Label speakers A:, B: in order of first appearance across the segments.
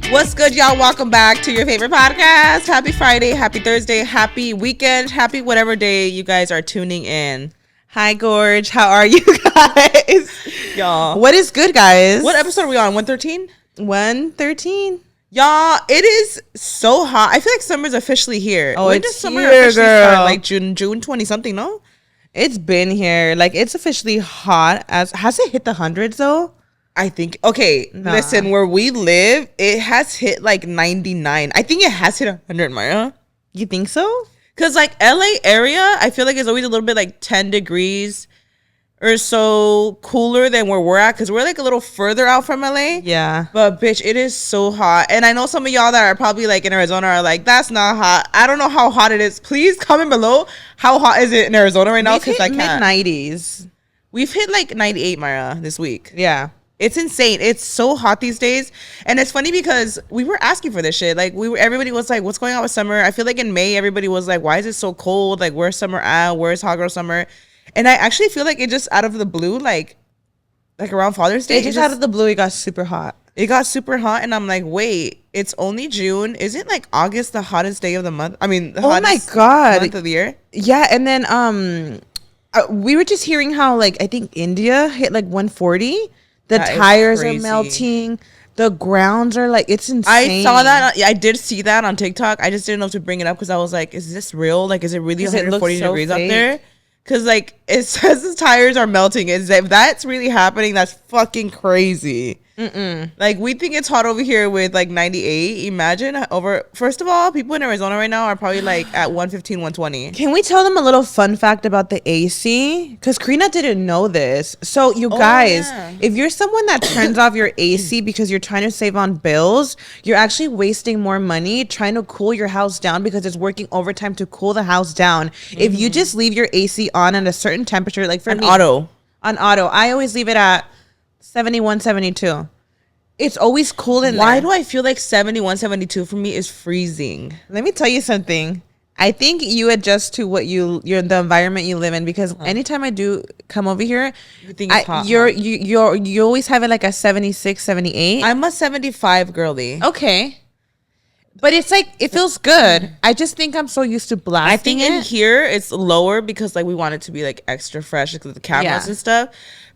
A: What's good, y'all? Welcome back to your favorite podcast. Happy Friday, happy Thursday, happy weekend, happy whatever day you guys are tuning in. Hi, Gorge. How are you guys? Y'all.
B: What is good, guys?
A: What episode are we on? 113?
B: 113.
A: Y'all, it is so hot. I feel like summer's officially here.
B: Oh,
A: when
B: it's
A: does summer
B: here,
A: officially start?
B: girl.
A: Like June 20-something, no?
B: It's been here. Like, it's officially hot. Has it hit the hundreds, though?
A: I think, okay, listen, where we live, it has hit like 99. I think it has hit 100, Maya.
B: You think so?
A: Because like LA area, I feel like it's always a little bit like 10 degrees or so cooler than where we're at. Because we're like a little further out from LA.
B: Yeah.
A: But bitch, it is so hot. And I know some of y'all that are probably like in Arizona are like, that's not hot. I don't know how hot it is. Please comment below. How hot is it in Arizona right now? Because I can't.
B: Mid-90s.
A: We've hit like 98, Mara, this week.
B: Yeah.
A: It's insane. It's so hot these days. And it's funny because we were asking for this shit. Like everybody was like, what's going on with summer? I feel like in May, everybody was like, why is it so cold? Like, where's summer at? Where's hot girl summer? And I actually feel like it just out of the blue, like around Father's Day.
B: It just out of the blue, it got super hot.
A: It got super hot. And I'm like, wait, it's only June. Isn't like August the hottest day of the month? I mean, the hottest month of the year?
B: Yeah. And then we were just hearing how like, I think India hit like 140. The tires are melting. The grounds are like, it's insane.
A: I saw that. I did see that on TikTok. I just didn't know to bring it up because I was like, is this real? Like, is it really 140 degrees up there? Because like it says the tires are melting. If that's really happening, that's fucking crazy. Like we think it's hot over here with like 98. Imagine first of all, people in Arizona right now are probably like at 115, 120.
B: Can we tell them a little fun fact about the AC? Because Karina didn't know this. So you guys, if you're someone that turns off your AC because you're trying to save on bills, you're actually wasting more money trying to cool your house down because it's working overtime to cool the house down. If you just leave your AC on at a certain temperature, like for me, on auto, I always leave it at 71, 72. It's always cool in there.
A: Why do I feel like 71, 72 for me is freezing?
B: Let me tell you something. I think you adjust to what the environment you live in, because anytime I do come over here,
A: you think it's hot.
B: You always have it like a 76, 78.
A: I'm a 75 girly.
B: Okay. But it's like, it feels good. I just think I'm so used to blasting
A: I think in here it's lower because like we want it to be like extra fresh because of the cameras and stuff.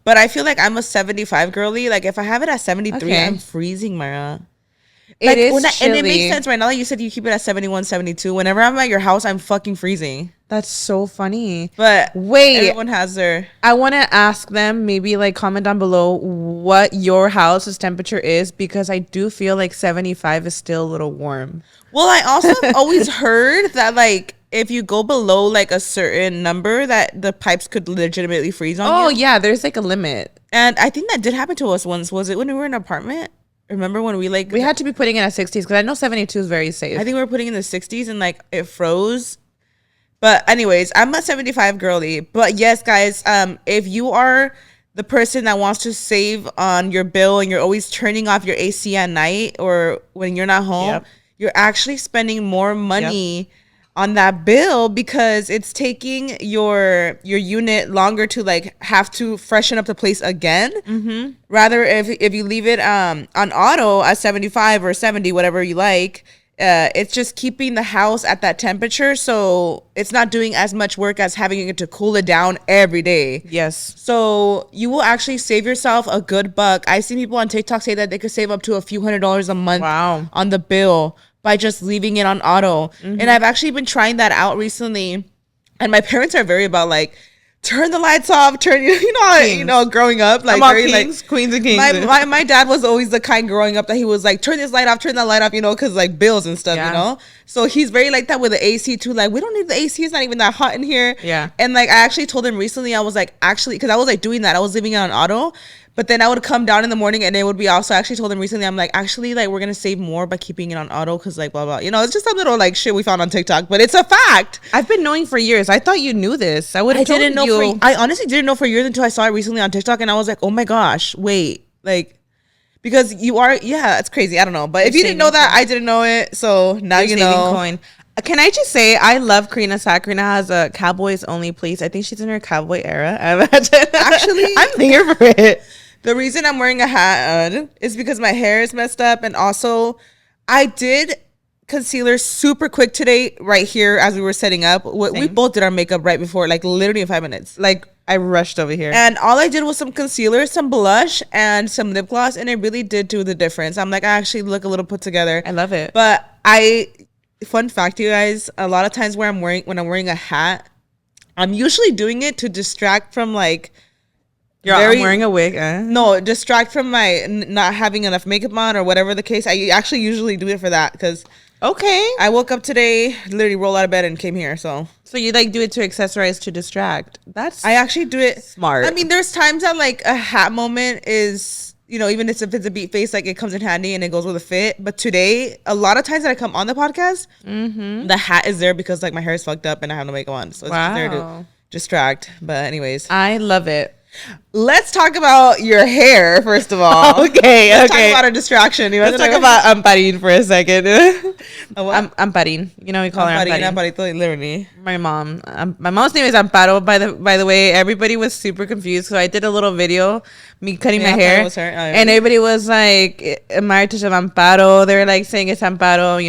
A: But I feel like I'm a 75 girly. Like if I have it at 73, I'm freezing, Mara. Like,
B: it is chilly.
A: And it makes sense right now that you said you keep it at 71, 72. Whenever I'm at your house, I'm fucking freezing.
B: That's so funny.
A: But
B: wait,
A: everyone has their...
B: I want to ask them, maybe like comment down below what your house's temperature is, because I do feel like 75 is still a little warm.
A: Well, I also always heard that like if you go below like a certain number that the pipes could legitimately freeze on you.
B: Oh yeah, there's like a limit.
A: And I think that did happen to us once. Was it when we were in an apartment? Remember when we had
B: to be putting it at 60s, because I know 72 is very safe.
A: I think we were putting in the 60s and like it froze. But anyways, I'm a 75 girly. But yes, guys, if you are the person that wants to save on your bill and you're always turning off your AC at night or when you're not home, you're actually spending more money on that bill because it's taking your unit longer to like have to freshen up the place again. Rather, if you leave it on auto at 75 or 70, whatever you like, it's just keeping the house at that temperature, so it's not doing as much work as having it to cool it down every day.
B: Yes.
A: So you will actually save yourself a good buck. I've seen people on TikTok say that they could save up to a few $100s a month on the bill by just leaving it on auto. And I've actually been trying that out recently. And my parents are very about like, turn the lights off, growing up, like very
B: kings,
A: like
B: queens and kings.
A: My dad was always the kind growing up that he was like, turn this light off, turn that light off, because like bills and stuff, So he's very like that with the AC too. Like, we don't need the AC. It's not even that hot in here.
B: Yeah.
A: And like, I actually told him recently, I was like, because I was like doing that. I was leaving it on auto. But then I would come down in the morning and it would be also, I actually told him recently, I'm like, actually, like, we're going to save more by keeping it on auto because, like, blah, blah. It's just some little, like, shit we found on TikTok, but it's a fact.
B: I've been knowing for years. I thought you knew this. I
A: honestly didn't know for years until I saw it recently on TikTok and I was like, oh my gosh, wait. Like, because it's crazy. I don't know. But if you didn't know that, I didn't know it. So now you know.
B: Coin. Can I just say, I love Karina's hat. Karina has a Cowboys only place. I think she's in her cowboy era. I imagine.
A: Actually,
B: I'm here for it.
A: The reason I'm wearing a hat is because my hair is messed up, and also I did concealer super quick today, right here as we were setting up. We both did our makeup right before, like literally in 5 minutes.
B: Like I rushed over here.
A: And all I did was some concealer, some blush, and some lip gloss, and it really did do the difference. I'm like, I actually look a little put together.
B: I love it.
A: But fun fact, you guys, a lot of times when I'm wearing a hat, I'm usually doing it to distract from like.
B: I'm wearing a wig.
A: No, distract from my not having enough makeup on or whatever the case. I actually usually do it for that because.
B: Okay.
A: I woke up today, literally rolled out of bed and came here. So
B: you like do it to accessorize to distract. I
A: actually do it
B: smart.
A: I mean, there's times that like a hat moment is, even if it's a beat face, like it comes in handy and it goes with a fit. But today, a lot of times that I come on the podcast, the hat is there because like my hair is fucked up and I have no makeup on. So it's there to distract. But anyways.
B: I love it.
A: Let's talk about your hair, first of all.
B: Okay.
A: Let's talk about a distraction.
B: Let's talk about Amparin for a second. Amparin. We call her Amparin.
A: Amparito, literally.
B: My mom. My mom's name is Amparo. By the way, everybody was super confused. So I did a little video, me cutting my hair, and everybody was like, "Martes of Amparo." They were like saying it's Amparo,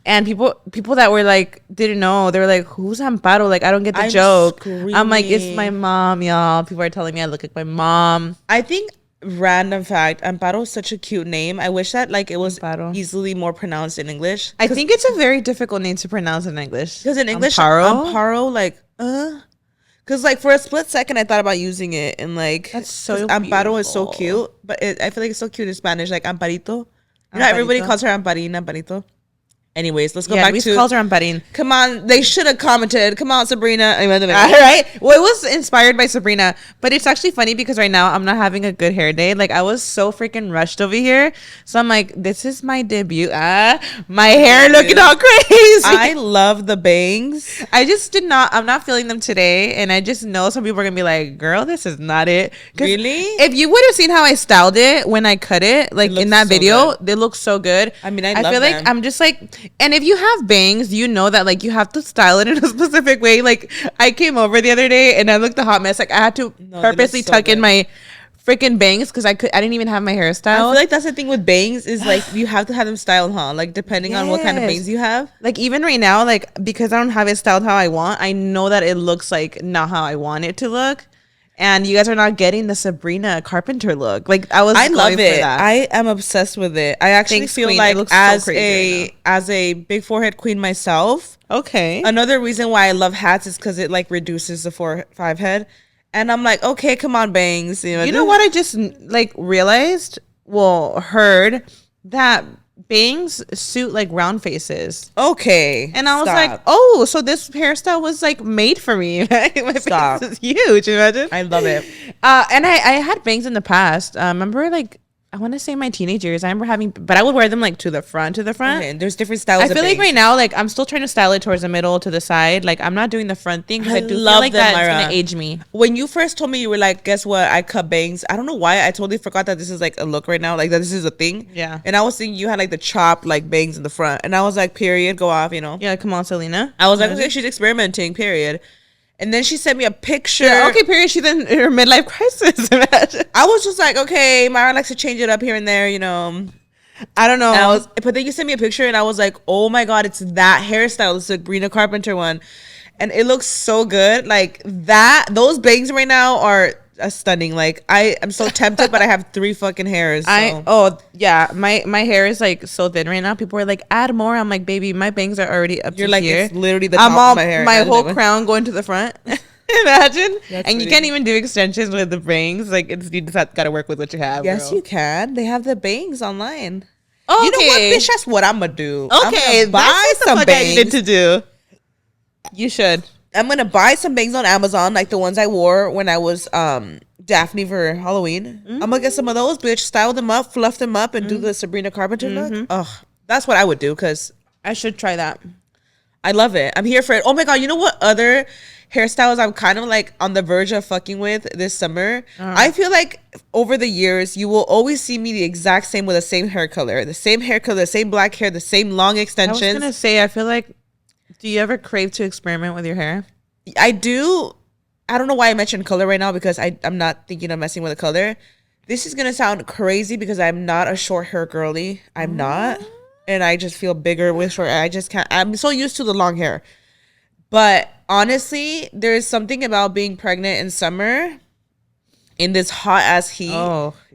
B: And people that were like didn't know, they were like, "Who's Amparo?" Like I don't get the joke. Screaming. I'm like, it's my mom, y'all. People are telling me I look like my mom.
A: I think random fact, Amparo is such a cute name. I wish that like it was easily more pronounced in English.
B: I think it's a very difficult name to pronounce in English.
A: Because in English, Amparo, like because like for a split second I thought about using it and like
B: that's so
A: Amparo is so cute, but I feel like it's so cute in Spanish, like Amparito. Everybody calls her Amparina, Amparito. Anyways, let's go back to.
B: Calls her Amparin.
A: Come on, they should have commented. Come on, Sabrina.
B: All right. Well, it was inspired by Sabrina, but it's actually funny because right now I'm not having a good hair day. Like I was so freaking rushed over here, so I'm like, this is my debut. My hair looking all crazy.
A: I love the bangs.
B: I'm not feeling them today, and I just know some people are gonna be like, "Girl, this is not it."
A: Really?
B: If you would have seen how I styled it when I cut it, like in that video, they look so good.
A: I mean, I
B: feel them. Like I'm just like. And if you have bangs, you know that like you have to style it in a specific way. Like I came over the other day and I looked a hot mess. Like I had to purposely tuck in my freaking bangs because I didn't even have my hairstyle. I
A: feel like that's the thing with bangs is like you have to have them styled, huh? Like depending on what kind of bangs you have.
B: Like even right now, like because I don't have it styled how I want, I know that it looks like not how I want it to look. And you guys are not getting the Sabrina Carpenter look. Like I
A: love it. I am obsessed with it. I actually feel queen. Like as a big forehead queen myself.
B: Okay.
A: Another reason why I love hats is because it like reduces the 4-5 head. And I'm like, okay, come on, bangs.
B: You know what I just like realized? Well, heard that bangs suit like round faces.
A: Okay.
B: And I was like, oh, so this hairstyle was like made for me. My face is huge. Imagine.
A: I love it.
B: And I had bangs in the past. Remember like I want to say my teenage years. I remember but I would wear them like to the front. Okay,
A: and there's different styles.
B: I feel like right now, like I'm still trying to style it towards the middle, to the side. Like I'm not doing the front thing because I do feel like that's gonna age me.
A: When you first told me, you were like, "Guess what? I cut bangs." I don't know why. I totally forgot that this is like a look right now. Like that this is a thing.
B: Yeah.
A: And I was thinking you had like the chopped like bangs in the front, and I was like, "Period, go off,"
B: Yeah, come on, Selena.
A: I was like, "Okay, she's experimenting." Period. And then she sent me a picture.
B: Yeah, okay, period. She's in her midlife crisis.
A: I was just like, okay, Myra likes to change it up here and there,
B: I don't know.
A: But then you sent me a picture and I was like, oh my God, it's that hairstyle. It's the Sabrina Carpenter one. And it looks so good. Like those bangs right now are stunning. Like I am so tempted, but I have 3 fucking hairs. So.
B: My hair is like so thin right now. People are like, add more. I'm like, baby, my bangs are already up
A: You're
B: to
A: like,
B: here.
A: It's literally the top of my hair.
B: My whole crown going to the front. Imagine. And you can't even do extensions with the bangs. Like you just gotta work with what you have.
A: Yes, girl. You can. They have the bangs online.
B: Okay.
A: You know what, bitch? That's what I'm gonna do.
B: Okay,
A: I'm gonna buy some bangs.
B: I needed to do. You should.
A: I'm gonna buy some bangs on Amazon, like the ones I wore when I was Daphne for Halloween. I'm gonna get some of those, bitch. Style them up, fluff them up, and do the Sabrina Carpenter look. Ugh, that's what I would do because
B: I should try that.
A: I love it. I'm here for it. Oh my God, you know what other hairstyles I'm kind of like on the verge of fucking with this summer? I feel like over the years you will always see me the exact same with the same hair color, the same black hair, the same long extensions.
B: I was gonna say, I feel like, do you ever crave to experiment with your hair?
A: I do. I don't know why I mentioned color right now because I'm not thinking of messing with a color. This is gonna sound crazy because I'm not a short hair girly. I'm not. and I just feel bigger with short hair. I just can't. I'm so used to the long hair. But honestly, there is something about being pregnant in summer in this hot ass heat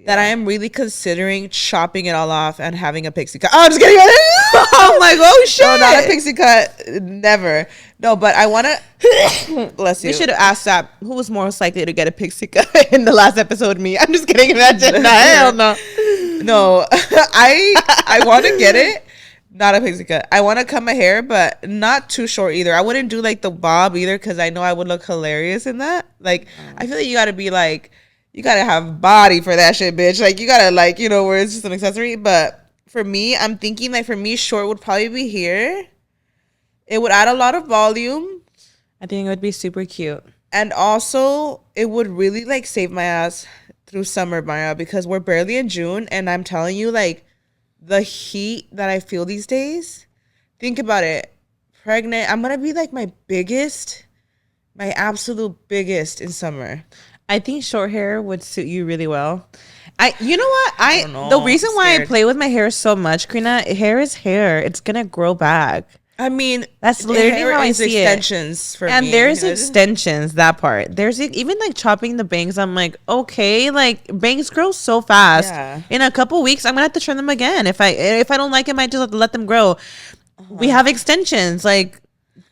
A: that I am really considering chopping it all off and having a pixie cut. Oh, I'm just kidding.
B: I'm like, oh shit.
A: No, not a pixie cut. Never. No, but I want to. Bless you.
B: We should have asked that. Who was most likely to get a pixie cut in the last episode? Me. I'm just kidding. Imagine. Hell no.
A: No, I want to get it. Not a pixie cut. I want to cut my hair, but not too short either. I wouldn't do like the bob either because I know I would look hilarious in that. Like, I feel like you got to be like, you got to have body for that shit, bitch. Like, you got to like, you know, where it's just an accessory. But for me, I'm thinking like for me, short would probably be here. It would add a lot of volume.
B: I think it would be super cute.
A: And also, it would really like save my ass through summer, Maya, because we're barely in June. And I'm telling you, like, the heat that I feel these days, think about it. Pregnant, I'm going to be like my absolute biggest in summer.
B: I think short hair would suit you really well. You know what?
A: I don't know.
B: The reason why I play with my hair so much, Karina, hair is hair. It's going to grow back.
A: I mean,
B: that's literally how I see
A: extensions for
B: and
A: me.
B: There's extensions, that part. There's even like chopping the bangs. I'm like, okay, like bangs grow so fast. Yeah. In a couple weeks, I'm gonna have to trim them again. If I don't like it, I might just have to let them grow. We have extensions. Like,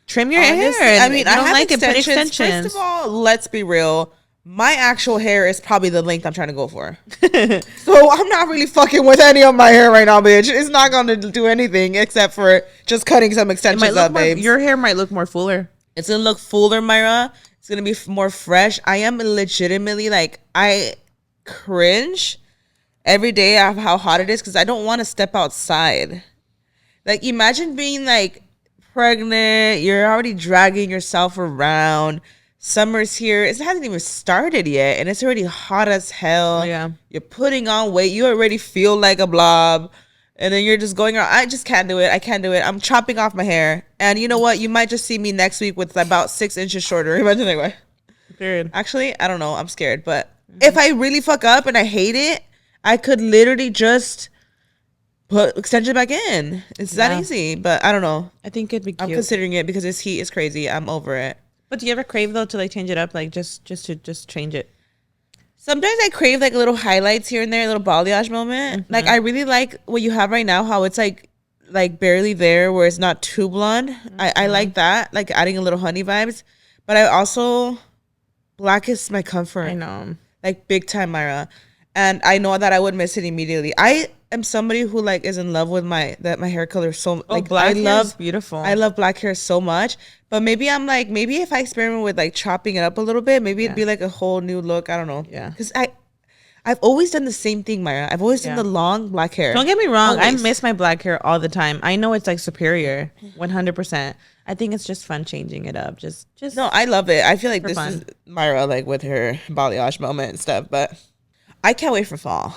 B: trim your hair.
A: I mean, I don't like extensions. It, put extensions. First of all, let's be real. My actual hair is probably the length I'm trying to go for. So I'm not really fucking with any of my hair right now, bitch. It's not going to do anything except for just cutting some extensions up, babe.
B: Your hair might look more fuller.
A: It's going to look fuller, Myra. It's going to be more fresh. I am legitimately like, I cringe every day of how hot it is because I don't want to step outside. Like, imagine being like pregnant. You're already dragging yourself around. Summer's here. It hasn't even started yet, and it's already hot as hell.
B: Yeah.
A: You're putting on weight. You already feel like a blob, and then you're just going around. I just can't do it. I can't do it. I'm chopping off my hair, and you know what? You might just see me next week with about 6 inches shorter. Imagine that way.
B: Period.
A: Actually, I don't know. I'm scared, but if I really fuck up and I hate it, I could literally just put extension back in. It's that easy, but I don't know.
B: I think it'd be cute.
A: I'm considering it because this heat is crazy. I'm over it.
B: But do you ever crave though to like change it up, like just to change it?
A: Sometimes I crave like little highlights here and there, a little balayage moment. Mm-hmm. Like I really like what you have right now, how it's like barely there, where it's not too blonde. Mm-hmm. I like that, like adding a little honey vibes. But I also, black is my comfort.
B: I know,
A: like big time, Myra. And I know that I would miss it immediately. I am somebody who like is in love with my hair color so like
B: black hair is beautiful.
A: I love black hair so much. But maybe I'm like, maybe if I experiment with like chopping it up a little bit, maybe it'd be like a whole new look. I don't know.
B: Yeah.
A: Because I've always done the same thing, Myra. I've always done the long black hair.
B: Don't get me wrong. Always. I miss my black hair all the time. I know it's like superior, 100%. I think it's just fun changing it up. Just
A: no, I love it. I feel like this
B: fun.
A: Is Myra like with her balayage moment and stuff. But I can't wait for fall.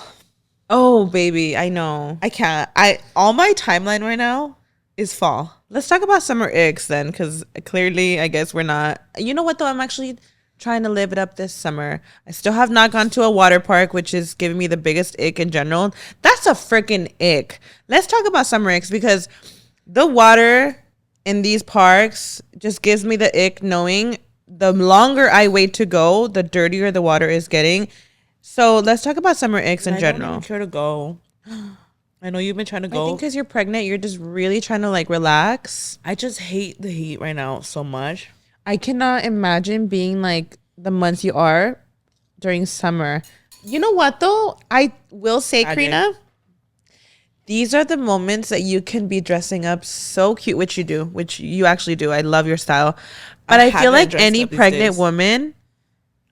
B: Oh, baby. I know.
A: I can't. All my timeline right now is fall.
B: Let's talk about summer icks then, because clearly, I guess we're not. You know what, though? I'm actually trying to live it up this summer. I still have not gone to a water park, which is giving me the biggest ick in general. That's a freaking ick. Let's talk about summer icks, because the water in these parks just gives me the ick, knowing the longer I wait to go, the dirtier the water is getting. So let's talk about summer icks in general. I
A: don't even care to go. I know you've been trying to go.
B: I think because you're pregnant, you're just really trying to like relax.
A: I just hate the heat right now so much.
B: I cannot imagine being like the months you are during summer. You know what though? I will say, Karina, these are the moments that you can be dressing up so cute, which you actually do. I love your style. But I feel like any pregnant woman,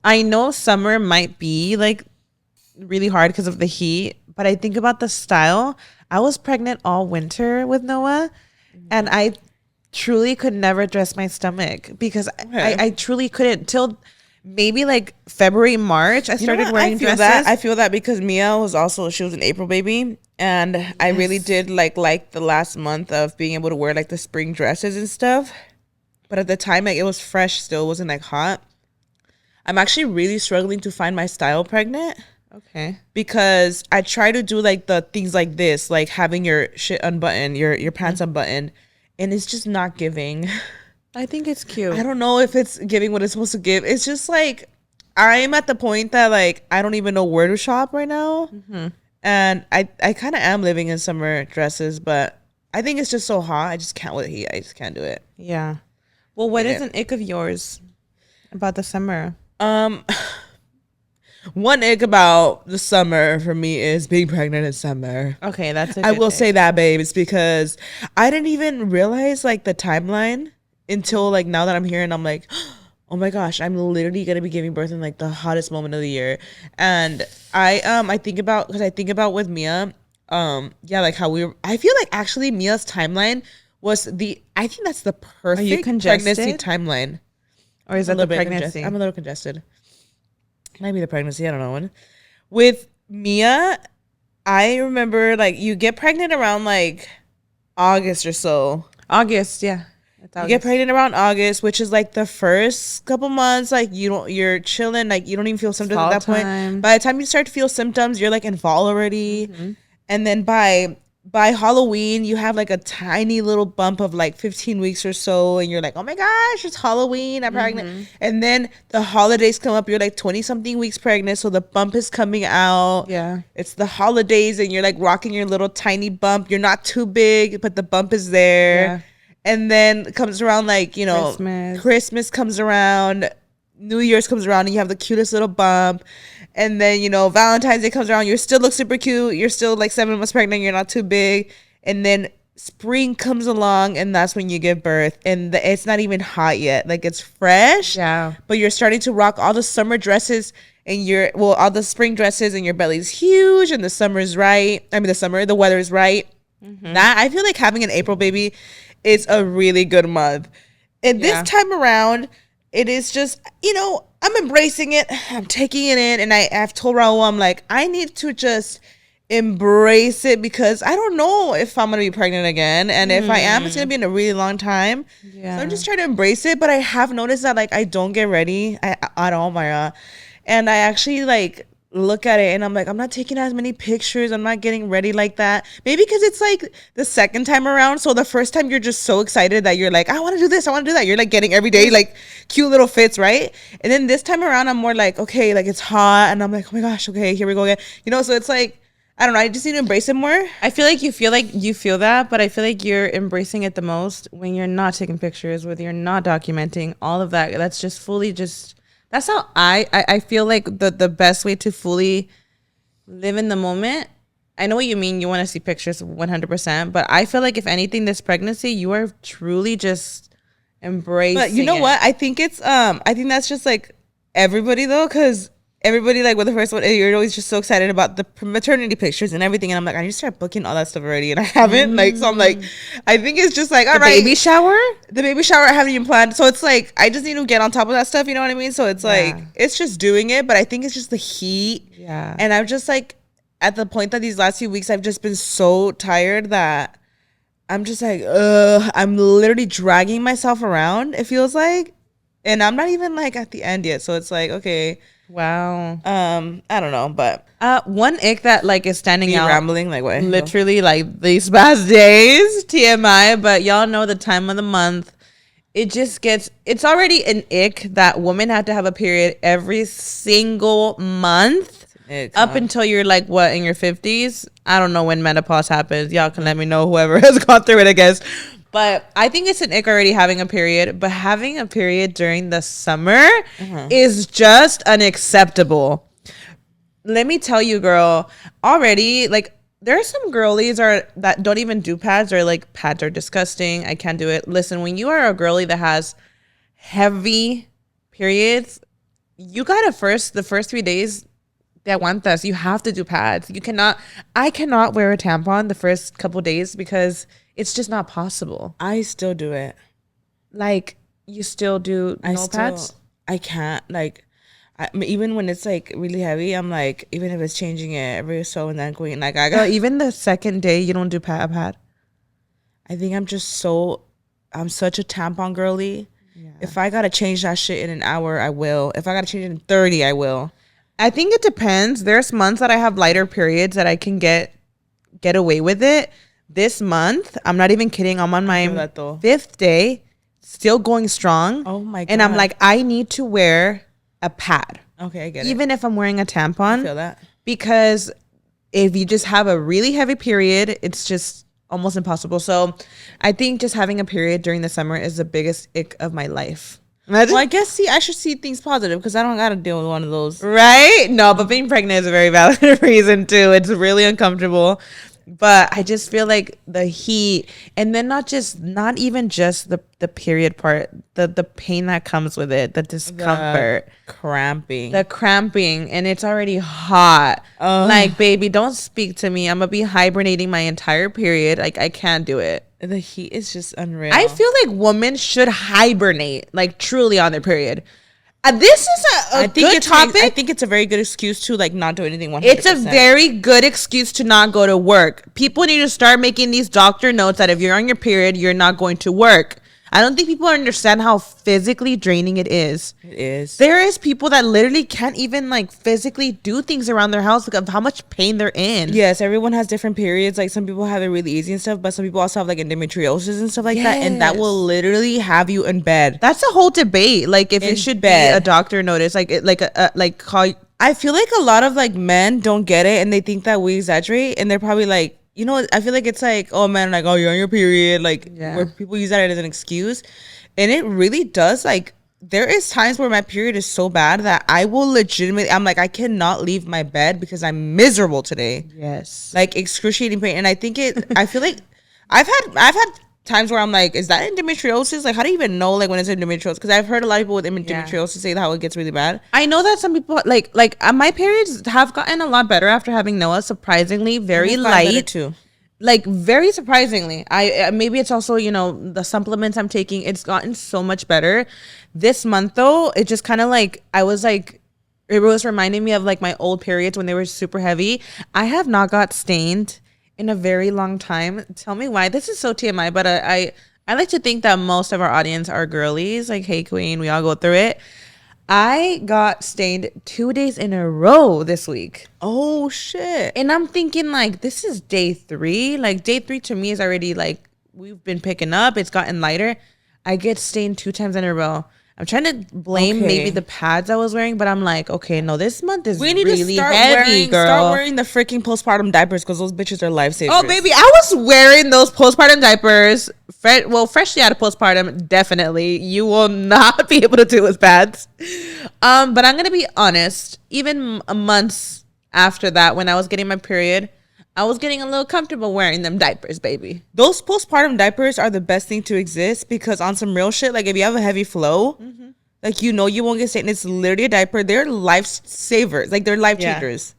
B: I know summer might be like really hard because of the heat, but I think about the style. I was pregnant all winter with Noah, and I truly could never dress my stomach because I truly couldn't till maybe like February, March. I started wearing dresses.
A: I feel that because Mia she was an April baby, and I really did like the last month of being able to wear like the spring dresses and stuff. But at the time, like it was fresh still, it wasn't like hot. I'm actually really struggling to find my style pregnant.
B: Okay.
A: because I try to do like the things like this, like having your shit unbuttoned, your pants unbuttoned, and it's just not giving.
B: I think it's cute.
A: I don't know if it's giving what it's supposed to give. It's just like I'm at the point that like I don't even know where to shop right now, and I kind of am living in summer dresses, but I think it's just so hot. I just can't with the heat. I just can't do it.
B: Yeah. Well, what is an ick of yours about the summer?
A: One ick about the summer for me is being pregnant in summer.
B: Okay, that's a
A: I
B: good
A: will
B: ick.
A: say that, babe. It's because I didn't even realize like the timeline until like now that I'm here and I'm like, oh my gosh, I'm literally gonna be giving birth in like the hottest moment of the year. And I think about because I think about with Mia, yeah, like how I feel like actually Mia's timeline was I think that's the perfect pregnancy
B: congested?
A: timeline.
B: Or is
A: A
B: that the
A: little bit
B: pregnancy?
A: I'm a little congested. Might be the pregnancy. I don't know. With Mia, I remember like you get pregnant around like August or so.
B: August, yeah. It's
A: You get
B: August.
A: pregnant around August, which is like the first couple months. Like you're chilling. Like you don't even feel symptoms at
B: Fall
A: that
B: time.
A: point. By the time you start to feel symptoms, you're like in fall already. And then by Halloween, you have like a tiny little bump of like 15 weeks or so, and you're like, oh my gosh, it's Halloween, I'm pregnant. And then the holidays come up, you're like 20 something weeks pregnant, so the bump is coming out.
B: Yeah.
A: It's the holidays, and you're like rocking your little tiny bump. You're not too big, but the bump is there.
B: Yeah.
A: And then it comes around like, you know, Christmas comes around, New Year's comes around, and you have the cutest little bump. And then, you know, Valentine's Day comes around, you still look super cute. You're still like 7 months pregnant, you're not too big. And then spring comes along, and that's when you give birth. And it's not even hot yet. Like it's fresh.
B: Yeah.
A: But you're starting to rock all the summer dresses and all the spring dresses, and your belly's huge, and the summer's right. I mean, the weather's right. That I feel like having an April baby is a really good month. And this time around, it is just, you know, I'm embracing it. I'm taking it in. And I've told Raul, I'm like, I need to just embrace it because I don't know if I'm going to be pregnant again. And if I am, it's going to be in a really long time.
B: Yeah.
A: So I'm just trying to embrace it. But I have noticed that, like, I don't get ready at all, Myra. And I actually, like, look at it and I'm like, I'm not taking as many pictures. I'm not getting ready like that. Maybe because it's like the second time around. So the first time you're just so excited that you're like, I want to do this. I want to do that. You're like getting every day like cute little fits, right? And then this time around, I'm more like, okay, like it's hot. And I'm like, oh my gosh, okay, here we go again. You know, so it's like, I don't know. I just need to embrace it more.
B: I feel like you feel that, but I feel like you're embracing it the most when you're not taking pictures, when you're not documenting all of that. That's just fully just, that's how I feel like the best way to fully live in the moment. I know what you mean. You want to see pictures 100%, but I feel like if anything, this pregnancy, you are truly just embracing.
A: But you know what? I think I think that's just like everybody though, because everybody like with the first one, you're always just so excited about the maternity pictures and everything, and I'm like, I need to start booking all that stuff already, and I haven't. Like, so I'm like, I think it's just like, all right,
B: baby shower.
A: The baby shower I haven't even planned, so it's like I just need to get on top of that stuff. You know what I mean? So it's like it's just doing it, but I think it's just the heat.
B: Yeah.
A: And I'm just like at the point that these last few weeks I've just been so tired that I'm just like, I'm literally dragging myself around. It feels like, and I'm not even like at the end yet. So it's like, okay.
B: Wow.
A: I don't know, but
B: one ick that like is standing out,
A: rambling like what?
B: Literally like these past days, TMI, but y'all know the time of the month. It's already an ick that women have to have a period every single month up until you're like what, in your 50s. I don't know when menopause happens. Y'all can let me know, whoever has gone through it, I guess. But I think it's an ick already having a period. But having a period during the summer is just unacceptable. Let me tell you, girl, already, like, there are some girlies that don't even do pads, or like pads are disgusting. I can't do it. Listen, when you are a girly that has heavy periods, you gotta the first 3 days that want this, you have to do pads. I cannot wear a tampon the first couple days because it's just not possible.
A: I still do it.
B: Like, you still do pads?
A: I can't. Like, even when it's like really heavy, I'm like, even if it's changing it every so and then going, like,
B: even the second day you don't do a pad.
A: I think I'm such a tampon girly. Yeah. If I gotta change that shit in an hour, I will. If I gotta change it in 30, I will.
B: I think it depends. There's months that I have lighter periods that I can get away with it. This month, I'm not even kidding. I'm on my 5th day, still going strong.
A: Oh my god!
B: And I'm like, I need to wear a pad.
A: Okay, I get it.
B: Even if I'm wearing a tampon.
A: I feel that.
B: Because if you just have a really heavy period, it's just almost impossible. So I think just having a period during the summer is the biggest ick of my life.
A: Well, I guess I should see things positive because I don't got to deal with one of those.
B: Right? No, but being pregnant is a very valid reason too. It's really uncomfortable. But I just feel like the heat, and then not even just the period part, the pain that comes with it, the discomfort, the cramping, and it's already hot. Like, baby, don't speak to me. I'm gonna be hibernating my entire period. Like, I can't do it.
A: The heat is just unreal.
B: I feel like women should hibernate, like, truly on their period. This is a good topic.
A: I think it's a very good excuse to like not do anything. 100%.
B: It's a very good excuse to not go to work. People need to start making these doctor notes that if you're on your period, you're not going to work. I don't think people understand how physically draining it is.
A: It is.
B: There is people that literally can't even like physically do things around their house because of how much pain they're in.
A: Yes, everyone has different periods. Like some people have it really easy and stuff, but some people also have like endometriosis and stuff like that, and that will literally have you in bed.
B: That's a whole debate. Like if it should be a doctor notice, call.
A: I feel like a lot of like men don't get it, and they think that we exaggerate, and they're probably like, you know, I feel like it's like, oh man, like, oh, you're on your period, like where people use that as an excuse, and it really does. Like there is times where my period is so bad that I will legitimately, I'm like, I cannot leave my bed because I'm miserable today.
B: Yes,
A: like excruciating pain, and I feel like I've had times where I'm like, is that endometriosis? Like, how do you even know like when it's endometriosis? Because I've heard a lot of people with endometriosis say how it gets really bad.
B: I know that some people my periods have gotten a lot better after having Noah. Surprisingly, very light too. Like very surprisingly. I maybe it's also, you know, the supplements I'm taking. It's gotten so much better. This month though, it just kind of like it was reminding me of like my old periods when they were super heavy. I have not got stained in a very long time. Tell me why. This is so TMI, but I like to think that most of our audience are girlies. Like, hey queen, we all go through it. I got stained 2 days in a row this week.
A: Oh shit.
B: And I'm thinking like, this is day 3. Like day 3 to me is already like, we've been picking up. It's gotten lighter. I get stained 2 times in a row. I'm trying to blame maybe the pads I was wearing, but I'm like, okay, no, this month is really heavy, girl.
A: Start wearing the freaking postpartum diapers because those bitches are lifesavers.
B: Oh, baby, I was wearing those postpartum diapers. Freshly out of postpartum, definitely. You will not be able to do with pads. But I'm going to be honest. Even months after that, when I was getting my period, I was getting a little comfortable wearing them diapers, baby.
A: Those postpartum diapers are the best thing to exist because on some real shit, like if you have a heavy flow, like you know you won't get stained. It's literally a diaper. They're lifesavers. Like they're life changers.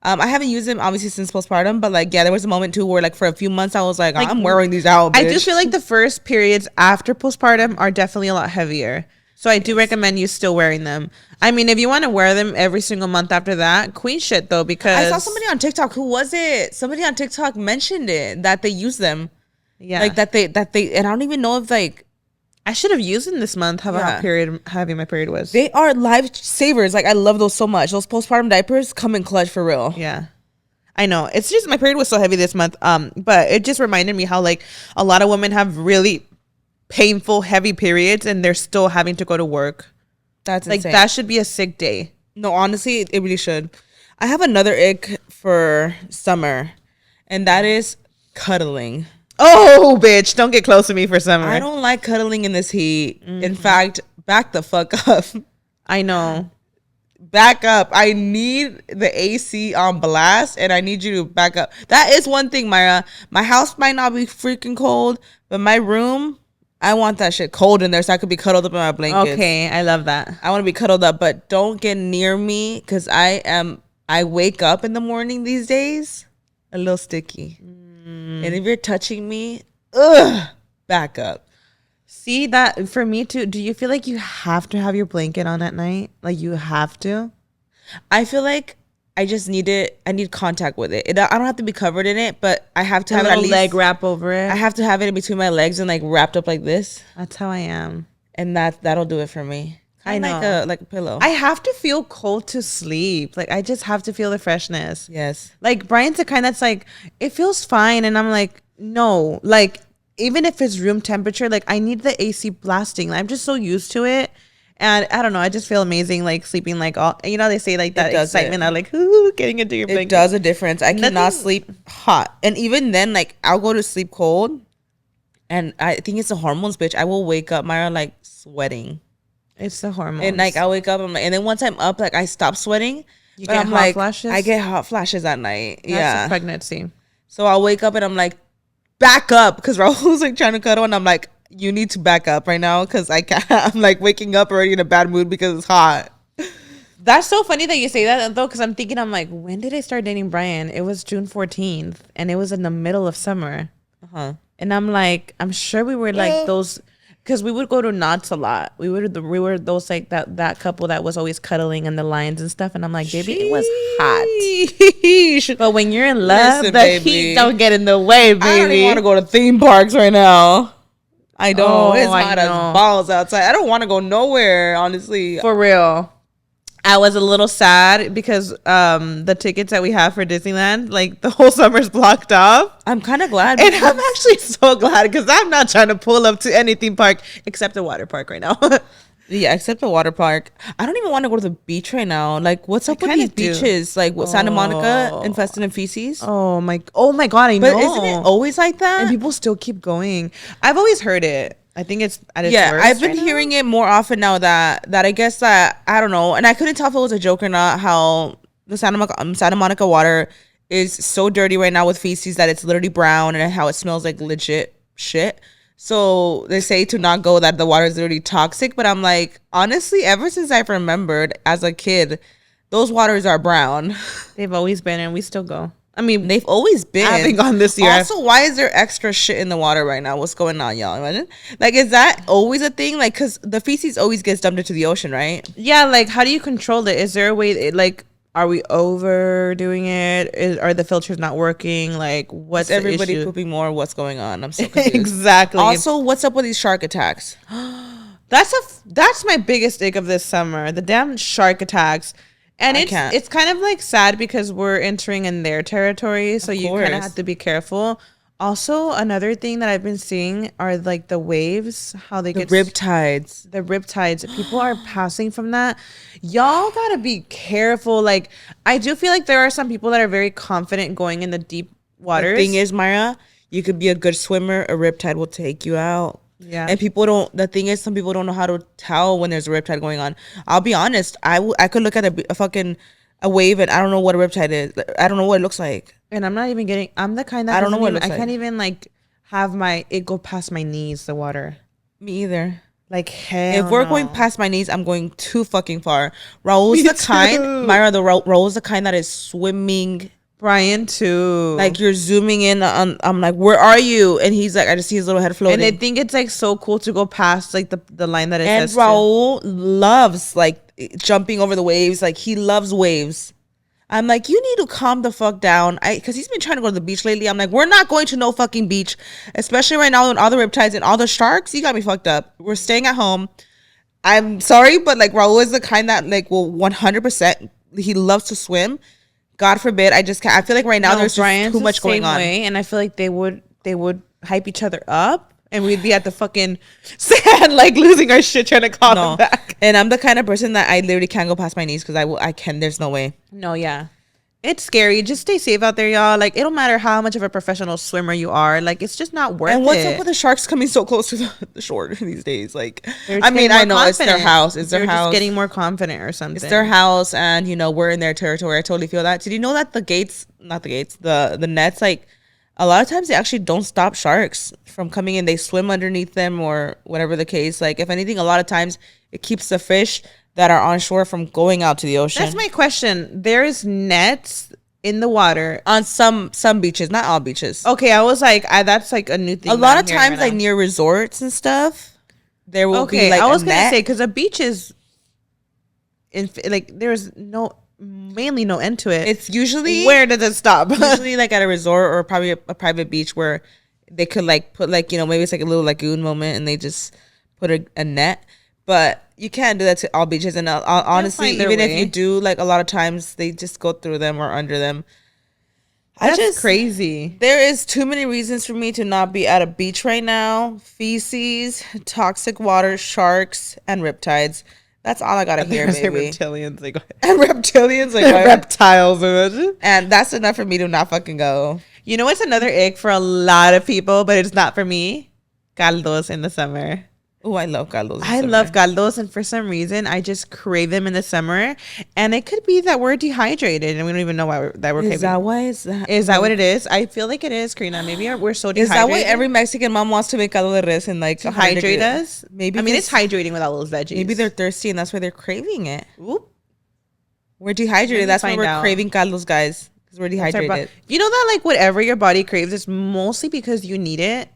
A: I haven't used them obviously since postpartum, but like there was a moment too where like for a few months I was like I'm wearing these out, bitch.
B: I just feel like the first periods after postpartum are definitely a lot heavier. So I do recommend you still wearing them. I mean, if you want to wear them every single month after that, queen shit though, because
A: I saw somebody on TikTok. Who was it? Somebody on TikTok mentioned it, that they use them. Yeah. Like that they, and I don't even know if like,
B: I should have used them this month. How heavy my period was.
A: They are lifesavers. Like I love those so much. Those postpartum diapers come in clutch for real.
B: Yeah. I know. It's just my period was so heavy this month. But it just reminded me how like a lot of women have really painful, heavy periods and they're still having to go to work.
A: That's
B: like
A: insane.
B: That should be a sick day.
A: No, honestly, it really should. I have another ick for summer, and that is cuddling.
B: Oh, bitch, don't get close to me for summer.
A: I don't like cuddling in this heat. In fact, back the fuck up.
B: I know.
A: Back up. I need the AC on blast, and I need you to back up. That is one thing, Myra. My house might not be freaking cold, but my room, I want that shit cold in there so I could be cuddled up in my blankets.
B: Okay, I love that.
A: I want to be cuddled up, but don't get near me because I wake up in the morning these days a little sticky. And if you're touching me, back up.
B: See, that for me too. Do you feel like you have to have your blanket on at night? Like you have to?
A: I feel like I just need it. I need contact with it. I don't have to be covered in it, but I have to have
B: a
A: it at least,
B: leg wrap over it.
A: I have to have it in between my legs and like wrapped up like this.
B: That's how I am.
A: And that'll do it for me.
B: I know.
A: Like a pillow.
B: I have to feel cold to sleep. Like I just have to feel the freshness.
A: Yes.
B: Like Brian's the kind that's like, it feels fine, and I'm like, no. Like even if it's room temperature, like I need the AC blasting. I'm just so used to it, and I don't know. I just feel amazing, like sleeping like all. You know, they say like that excitement. I like getting into your blanket.
A: It does a difference. I cannot sleep hot, and even then, like I'll go to sleep cold, and I think it's the hormones, bitch. I will wake up, Myra, like sweating.
B: It's the hormones.
A: And like I wake up, I'm like, and then once I'm up, like I stop sweating.
B: You get hot flashes?
A: I get hot flashes at night.
B: That's a pregnancy.
A: So I'll wake up and I'm like, back up, because Raul's like trying to cuddle, and I'm like, you need to back up right now, because I can't. I'm like waking up already in a bad mood because it's hot.
B: That's so funny that you say that though, because I'm like, when did I start dating Brian? It was June 14th, and it was in the middle of summer. And I'm like, I'm sure we were like those. Because we would go to Knott's a lot. We were those like that couple that was always cuddling in the lines and stuff. And I'm like, baby, it was hot. But when you're in love, the heat don't get in the way, baby.
A: I don't even want to go to theme parks right now. I don't. It's hot as balls outside. I don't want to go nowhere, honestly.
B: For real. I was a little sad because the tickets that we have for Disneyland, like the whole summer's blocked off.
A: I'm kind of glad.
B: And I'm actually so glad because I'm not trying to pull up to any theme park except the water park right now.
A: Yeah, except the water park. I don't even want to go to the beach right now. Like, what's up with these beaches? Like, Santa Monica infested in feces?
B: Oh my God, I know.
A: But isn't it always like that?
B: And people still keep going. I've always heard it. I think it's at its worst.
A: I've been hearing it more often now that I guess that, I don't know, and I couldn't tell if it was a joke or not, how the Santa Monica water is so dirty right now with feces that it's literally brown, and how it smells like legit shit. So they say to not go, that the water is literally toxic, but I'm like, honestly, ever since I've remembered as a kid, those waters are brown.
B: They've always been, and we still go. I mean,
A: they've always been.
B: I haven't gone this year.
A: Also, why is there extra shit in the water right now? What's going on, y'all? Imagine. Like, is that always a thing? Like, because the feces always gets dumped into the ocean, right?
B: Yeah, like, how do you control it? Is there a way, like, are we overdoing it? Are the filters not working? Like, what's
A: everybody
B: the issue?
A: pooping more? What's going on? I'm so confused.
B: Exactly.
A: Also, what's up with these shark attacks?
B: That's my biggest ick of this summer. The damn shark attacks. And it's kind of like sad because we're entering in their territory, so you kind of have to be careful. Also, another thing that I've been seeing are like the waves, how they get
A: riptides.
B: The riptides. People are passing from that. Y'all gotta be careful. Like, I do feel like there are some people that are very confident going in the deep waters.
A: The thing is, Myra, you could be a good swimmer. A riptide will take you out.
B: Yeah.
A: And people don't, the thing is, some people don't know how to tell when there's a riptide going on. I'll be honest, I could look at a wave and I don't know what a riptide is. I don't know what it looks like.
B: And I'm not even getting, I'm the kind that
A: I don't know what it looks like.
B: I can't even like have it go past my knees, the water.
A: Me either.
B: Like, hell
A: if we're going past my knees, I'm going too fucking far. Raul's the kind, Myra, Raul's the kind that is swimming.
B: Brian too.
A: Like, you're zooming in on, I'm like, where are you? And he's like, I just see his little head floating.
B: And I think it's like so cool to go past like the line that it says.
A: And Raul loves like jumping over the waves. Like, he loves waves. I'm like, you need to calm the fuck down. Because he's been trying to go to the beach lately. I'm like, we're not going to no fucking beach, especially right now with all the riptides and all the sharks. You got me fucked up. We're staying at home. I'm sorry, but like Raul is the kind that like will 100%. He loves to swim. God forbid. I just can't. I feel like right now there's just too much going on.
B: And I feel like they would hype each other up, and we'd be at the fucking sand like losing our shit trying to call them back.
A: And I'm the kind of person that I literally can't go past my knees because I can. There's no way.
B: No, yeah. It's scary. Just stay safe out there, y'all. Like, it don't matter how much of a professional swimmer you are. Like, it's just not worth it.
A: And what's up with the sharks coming so close to the shore these days? Like, I mean, I know confident. It's their house. It's their house.
B: Just getting more confident or something.
A: It's their house, and you know we're in their territory. I totally feel that. Did you know that the nets, like a lot of times they actually don't stop sharks from coming in. They swim underneath them or whatever the case. Like, if anything, a lot of times it keeps the fish that are on shore from going out to the ocean.
B: That's my question. There's nets in the water
A: on some beaches, not all beaches.
B: Okay, I was like, that's like a new thing.
A: A lot of times, like near resorts and stuff, there will be like.
B: I was gonna say, because a beach is, like, there's mainly no end to it.
A: It's usually,
B: where does it stop?
A: Usually like at a resort or probably a private beach where they could like put like, you know, maybe it's like a little lagoon moment and they just put a net. But you can't do that to all beaches. And honestly,
B: find their
A: even if
B: way.
A: you do, like a lot of times they just go through them or under them.
B: That's crazy.
A: There is too many reasons for me to not be at a beach right now. Feces, toxic water, sharks, and riptides. That's all I gotta hear, baby.
B: Reptilians, like
A: And reptilians, like
B: reptiles, imagine.
A: and that's enough for me to not fucking go.
B: You know what's another ick for a lot of people, but it's not for me? Caldos in the summer.
A: Oh, I love caldos.
B: I love caldos, and for some reason, I just crave them in the summer. And it could be that we're dehydrated, and we don't even know why we're craving.
A: Is that why? Is
B: that what it is? I feel like it is, Karina. Maybe we're so dehydrated.
A: Is that why every Mexican mom wants to make caldo de res and like
B: to hydrate us?
A: Maybe.
B: I mean, it's hydrating with all those veggies.
A: Maybe they're thirsty, and that's why they're craving it.
B: Oop.
A: We're dehydrated. That's why we're craving caldos, guys. Because we're dehydrated.
B: You know that like whatever your body craves is mostly because you need it.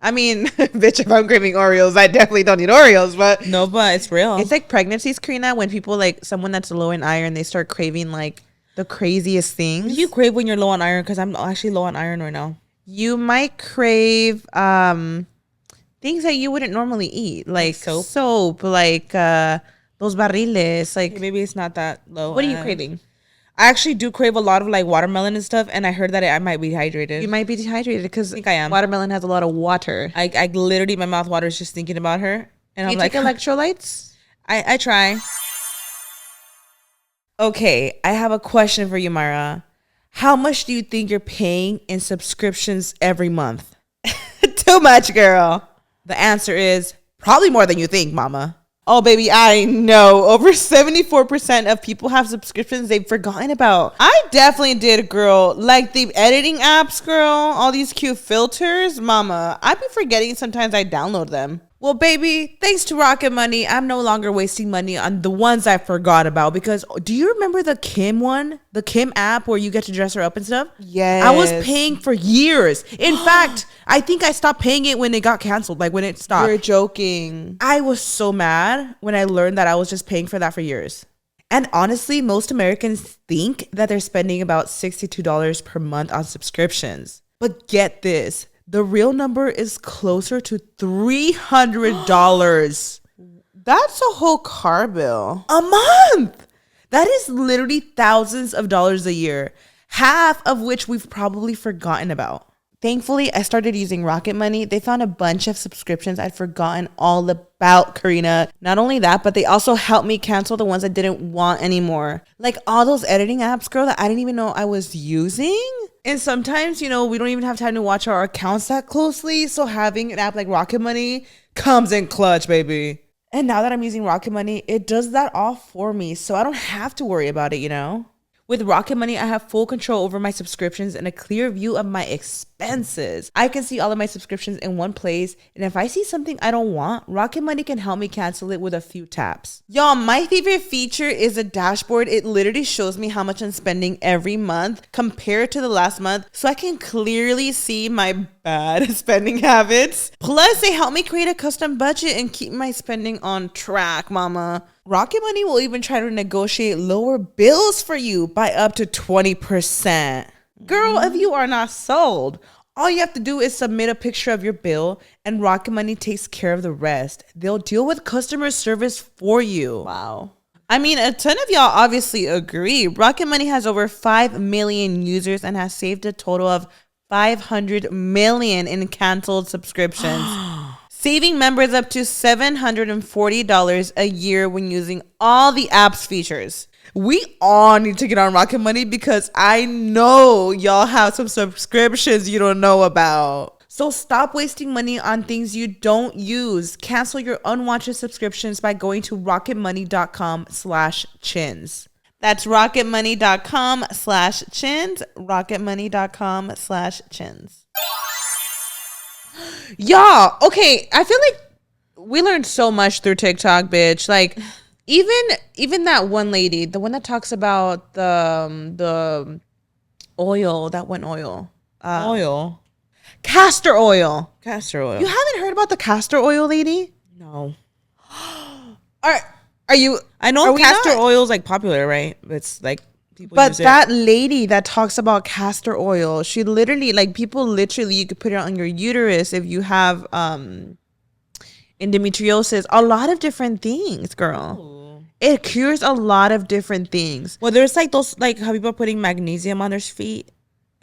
B: I mean, bitch, if I'm craving Oreos, I definitely don't need Oreos, but
A: no, but it's real.
B: It's like pregnancies, Karina, when people like someone that's low in iron, they start craving like the craziest things.
A: What do you crave when you're low on iron? Because I'm actually low on iron right now.
B: You might crave things that you wouldn't normally eat, like soap, like those barriles. Like
A: maybe it's not that low.
B: What are you craving?
A: I actually do crave a lot of like watermelon and stuff, and I heard that I might be dehydrated.
B: You might be dehydrated because
A: I think I am.
B: Watermelon has a lot of water.
A: I literally, my mouth waters just thinking about her, and I'm
B: you
A: like,
B: take electrolytes.
A: I try. Okay, I have a question for you, Myra. How much do you think you're paying in subscriptions every month?
B: Too much, girl.
A: The answer is probably more than you think, mama.
B: Oh, baby, I know. Over 74% of people have subscriptions they've forgotten about. I definitely did, girl. Like the editing apps, girl. All these cute filters. Mama, I be forgetting sometimes I download them.
A: Well, baby, thanks to Rocket Money, I'm no longer wasting money on the ones I forgot about. Because do you remember the Kim one? The Kim app where you get to dress her up and stuff?
B: Yes.
A: I was paying for years. In fact, I think I stopped paying it when it got canceled, like when it stopped.
B: You're joking.
A: I was so mad when I learned that I was just paying for that for years. And honestly, most Americans think that they're spending about $62 per month on subscriptions. But get this. The real number is closer to $300.
B: That's a whole car bill.
A: A month. That is literally thousands of dollars a year, half of which we've probably forgotten about.
B: Thankfully, I started using Rocket Money. They found a bunch of subscriptions I'd forgotten all about, Karina. Not only that, but they also helped me cancel the ones I didn't want anymore. Like all those editing apps, girl, that I didn't even know I was using.
A: And sometimes, you know, we don't even have time to watch our accounts that closely. So having an app like Rocket Money comes in clutch, baby. And now that I'm using Rocket Money, it does that all for me. So I don't have to worry about it, you know? With Rocket Money, I have full control over my subscriptions and a clear view of my expenses. I can see all of my subscriptions in one place. And if I see something I don't want, Rocket Money can help me cancel it with a few taps.
B: Y'all, my favorite feature is a dashboard. It literally shows me how much I'm spending every month compared to the last month, so I can clearly see my bad spending habits. Plus, they help me create a custom budget and keep my spending on track, mama.
A: Rocket Money will even try to negotiate lower bills for you by up to 20%. Girl, if you are not sold, all you have to do is submit a picture of your bill and Rocket Money takes care of the rest. They'll deal with customer service for you.
B: Wow. I mean, a ton of y'all obviously agree. Rocket Money has over 5 million users and has saved a total of 500 million in canceled subscriptions. Saving members up to $740 a year when using all the app's features.
A: We all need to get on Rocket Money because I know y'all have some subscriptions you don't know about. So stop wasting money on things you don't use. Cancel your unwanted subscriptions by going to rocketmoney.com/chins.
B: That's rocketmoney.com/chins. rocketmoney.com/chins. Y'all, okay, I feel like we learned so much through TikTok, bitch. Like, even that one lady, the one that talks about the oil, that one oil.
A: Oil?
B: Castor oil.
A: Castor oil.
B: You haven't heard about the castor oil lady?
A: No.
B: Are you?
A: I know castor oil is like popular, right? It's like people
B: but
A: use it.
B: that lady that talks about castor oil, she literally, like, people literally, you could put it on your uterus if you have endometriosis, a lot of different things, girl. Ooh. It cures a lot of different things.
A: Well, there's like those, like how people are putting magnesium on their feet,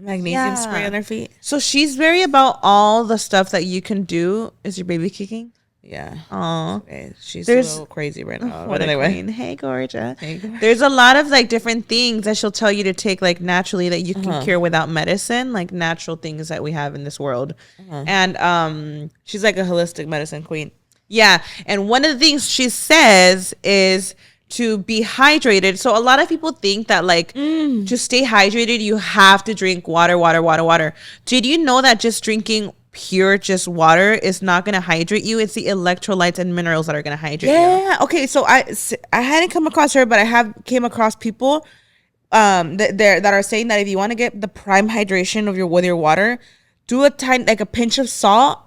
A: magnesium spray on their feet.
B: So she's very about all the stuff that you can do. Is your baby kicking?
A: Yeah.
B: Oh,
A: okay. She's a little crazy right now.
B: What anyway. Queen. Hey, Gorgia. There's a lot of like different things that she'll tell you to take like naturally that you can cure without medicine, like natural things that we have in this world. And
A: she's like a holistic medicine queen.
B: Yeah. And one of the things she says is to be hydrated. So a lot of people think that like to stay hydrated, you have to drink water. Did you know that just drinking pure just water is not going to hydrate you? It's the electrolytes and minerals that are going to hydrate you.
A: Yeah. Okay. So I hadn't come across her, but I have came across people that are saying that if you want to get the prime hydration of your water, do a tiny, like a pinch of salt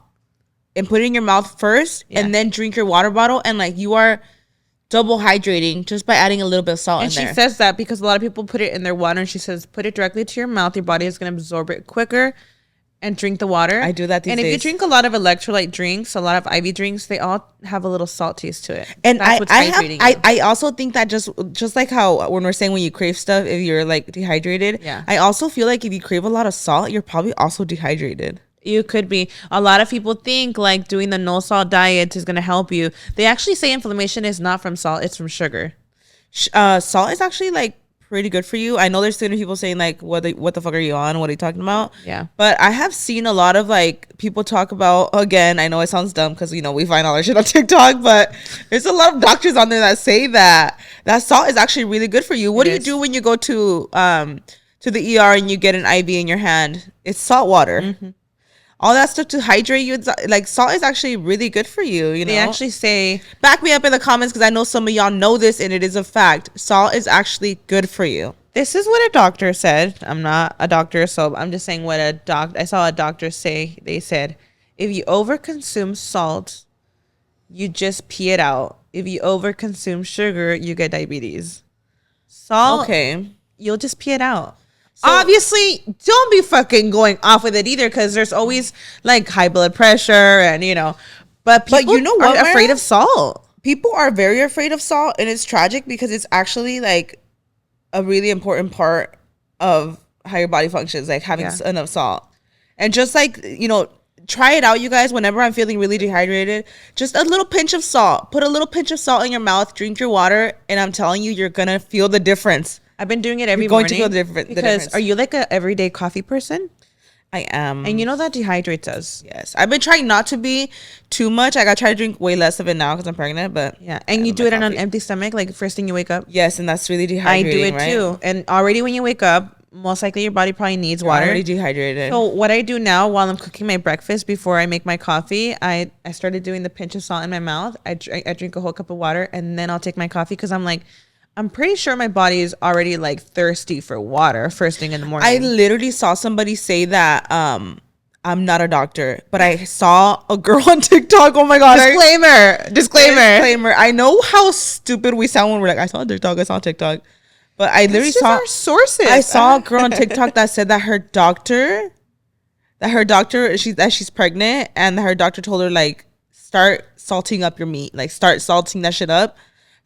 A: and put it in your mouth first, and then drink your water bottle, and like you are double hydrating just by adding a little bit of salt in there.
B: And she says that because a lot of people put it in their water, and she says put it directly to your mouth. Your body is going to absorb it quicker. And drink the water.
A: I do that these days.
B: And if you drink a lot of electrolyte drinks, a lot of IV drinks, they all have a little salt taste to it.
A: And I also think that just like how when we're saying when you crave stuff, if you're like dehydrated, I also feel like if you crave a lot of salt, you're probably also dehydrated.
B: You could be. A lot of people think like doing the no salt diet is going to help you. They actually say inflammation is not from salt, it's from sugar.
A: Salt is actually like pretty good for you. I know there's certain people saying like what the fuck are you on, what are you talking about?
B: Yeah, but
A: I have seen a lot of like people talk about, again, I know it sounds dumb because we find all our shit on TikTok, but there's a lot of doctors on there that say that salt is actually really good for you. What do you do when you go to the ER and you get an IV in your hand? It's salt water. All that stuff to hydrate you, like salt is actually really good for you.
B: They actually say,
A: back me up in the comments because I know some of y'all know this and it is a fact. Salt is actually good for you.
B: This is what a doctor said. I'm not a doctor, so I'm just saying what I saw a doctor say. They said, if you overconsume salt, you just pee it out. If you overconsume sugar, you get diabetes. Salt, you'll just pee it out. So, obviously, don't be fucking going off with it either, because there's always like high blood pressure and but people are afraid of salt.
A: People are very afraid of salt, and it's tragic because it's actually like a really important part of how your body functions, like having enough salt. And just like try it out, you guys. Whenever I'm feeling really dehydrated, just a little pinch of salt. Put a little pinch of salt in your mouth. Drink your water, and I'm telling you, you're gonna feel the difference.
B: I've been doing it every morning.
A: You're going to feel the difference.
B: Are you like a everyday coffee person?
A: I am.
B: And you know that dehydrates us.
A: Yes. I've been trying not to be too much. I got to try to drink way less of it now because I'm pregnant. But
B: yeah. And you do it on an empty stomach, like first thing you wake up?
A: Yes. And that's really dehydrating. I do it too.
B: And already when you wake up, most likely your body probably needs water.
A: Already dehydrated.
B: So what I do now while I'm cooking my breakfast before I make my coffee, I started doing the pinch of salt in my mouth. I drink a whole cup of water and then I'll take my coffee because I'm pretty sure my body is already like thirsty for water first thing in the morning.
A: I literally saw somebody say that I'm not a doctor, but I saw a girl on TikTok. Oh my God. Disclaimer. I know how stupid we sound when we're like, I saw a TikTok. But I literally saw
B: our sources.
A: I saw a girl on TikTok that said that her doctor, she's pregnant, and her doctor told her like, start salting up your meat. Like start salting that shit up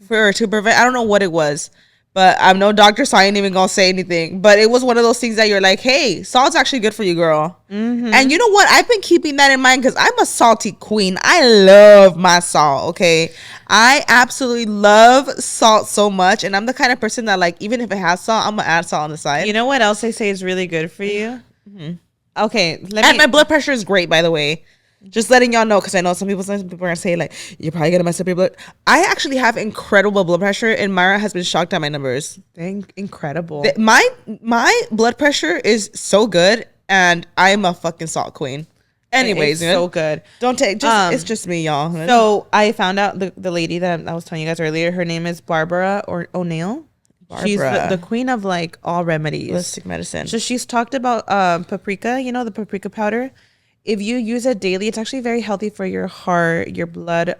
A: to prevent, I don't know what it was. But I'm no doctor, so I ain't even gonna say anything. But it was one of those things that you're like, hey, salt's actually good for you, girl. And you know what? I've been keeping that in mind because I'm a salty queen. I love my salt, okay? I absolutely love salt so much. And I'm the kind of person that, like, even if it has salt, I'm gonna add salt on the side.
B: You know what else they say is really good for you? Okay.
A: My blood pressure is great, by the way. Just letting y'all know, because I know some people are gonna say like, you're probably gonna mess up your blood. I actually have incredible blood pressure, and Myra has been shocked at my numbers.
B: Incredible.
A: My blood pressure is so good, and I'm a fucking salt queen. Anyways,
B: it's so good.
A: Don't take. It's just me, y'all.
B: So I found out the lady that I was telling you guys earlier. Her name is Barbara O'Neill. She's the queen of like all remedies,
A: holistic medicine.
B: So she's talked about paprika. You know the paprika powder. If you use it daily, it's actually very healthy for your heart, your blood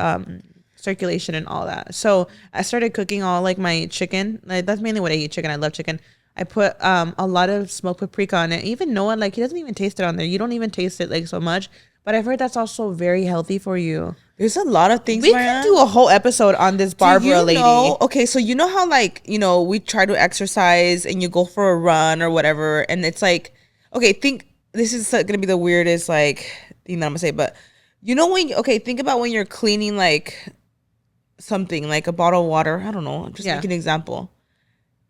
B: circulation, and all that. So I started cooking all like my chicken. Like, that's mainly what I eat, chicken. I love chicken. I put a lot of smoked paprika on it. Even Noah, like, he doesn't even taste it on there. You don't even taste it like so much. But I've heard that's also very healthy for you.
A: There's a lot of things.
B: We could do a whole episode on this Barbara lady.
A: Okay, so you know how like, you know, we try to exercise and you go for a run or whatever, and it's like, okay, think this is gonna be the weirdest like thing that I'm gonna say, but you know when think about when you're cleaning like something like a bottle of water. I don't know, just make an example.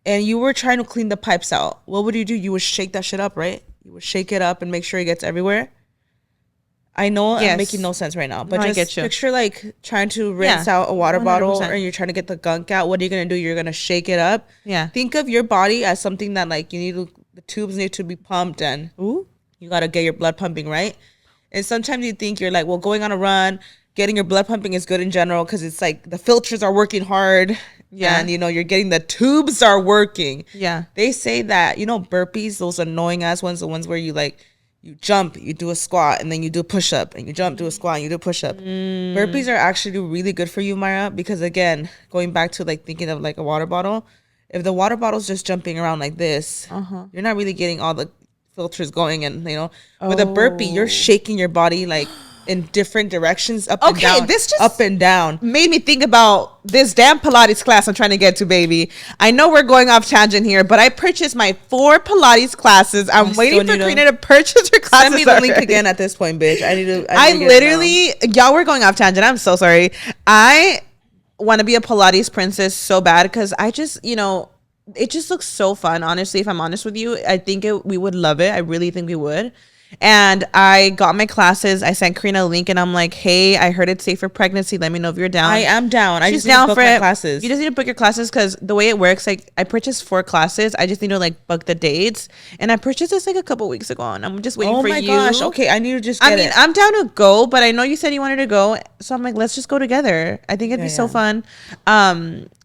A: And you were trying to clean the pipes out. What would you do? You would shake that shit up, right? You would shake it up and make sure it gets everywhere. I know I'm making no sense right now, but just picture like trying to rinse out a water 100%. Bottle, or you're trying to get the gunk out. What are you gonna do? You're gonna shake it up. Yeah. Think of your body as something that like the tubes need to be pumped, and you gotta get your blood pumping, right? And sometimes you think you're like, well, going on a run, getting your blood pumping is good in general because it's like the filters are working hard. Yeah. And, you know, you're getting the tubes are working. Yeah. They say that, you know, burpees, those annoying ass ones, the ones where you like, you jump, you do a squat, and then you do a push-up, and you jump, do a squat, and you do a push-up. Burpees are actually really good for you, Myra, because again, going back to like thinking of like a water bottle, if the water bottle's just jumping around like this, you're not really getting all the filters going, and you know, with a burpee, you're shaking your body like in different directions, up and down. This just up and down
B: made me think about this damn Pilates class I'm trying to get to, baby. I know we're going off tangent here, but I purchased my 4 Pilates classes. I'm waiting for Karina to purchase her classes.
A: Send me the link again at this point, bitch.
B: I literally, y'all, we're going off tangent. I'm so sorry. I want to be a Pilates princess so bad because I just, you know, it just looks so fun. Honestly, if I'm honest with you, I think we would love it. I really think we would. And I got my classes. I sent Karina a link, and I'm like, "Hey, I heard it's safe for pregnancy. Let me know if you're down."
A: I am down. I just need to book my classes.
B: You just need to book your classes because the way it works, like I purchased 4 classes. I just need to like book the dates, and I purchased this like a couple weeks ago, and I'm just waiting for you. Oh my gosh!
A: Okay, I need to just. I mean,
B: I'm down to go, but I know you said you wanted to go, so I'm like, let's just go together. I think it'd be so fun.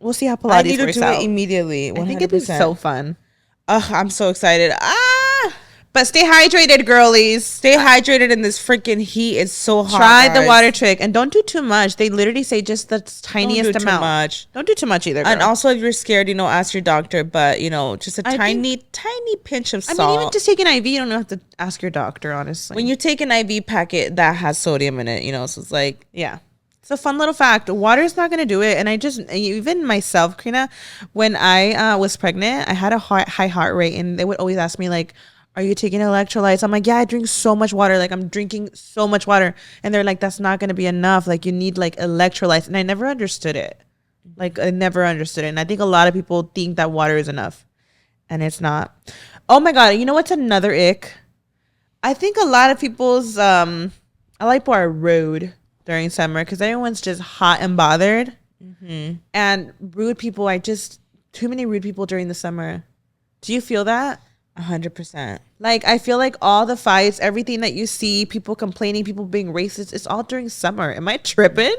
B: We'll see how Pilates works out. I need to do it
A: immediately. 100%.
B: I think it'd be so fun.
A: I'm so excited.
B: But stay hydrated, girlies.
A: Stay hydrated in this freaking heat. It's so hot.
B: Try the water trick and don't do too much. They literally say just the tiniest amount. Don't do too much either, girl.
A: And also, if you're scared, you know, ask your doctor. But you know, just a tiny pinch of salt. I mean,
B: even just take an IV, you don't have to ask your doctor. Honestly,
A: when you take an IV packet, that has sodium in it. You know, so it's like
B: It's a fun little fact. Water's not going to do it. And I just, even myself, Karina, when I was pregnant, I had a high heart rate, and they would always ask me like, are you taking electrolytes? I'm like, yeah, I drink so much water. Like, I'm drinking so much water. And they're like, that's not going to be enough. Like, you need like electrolytes. And I never understood it. Like, I never understood it. And I think a lot of people think that water is enough, and it's not. Oh my God. You know what's another ick? I think a lot of people's, I like people are rude during summer because everyone's just hot and bothered. And rude people, too many rude people during the summer. Do you feel that?
A: 100%.
B: Like, I feel like all the fights, everything that you see, people complaining, people being racist, it's all during summer. Am I tripping?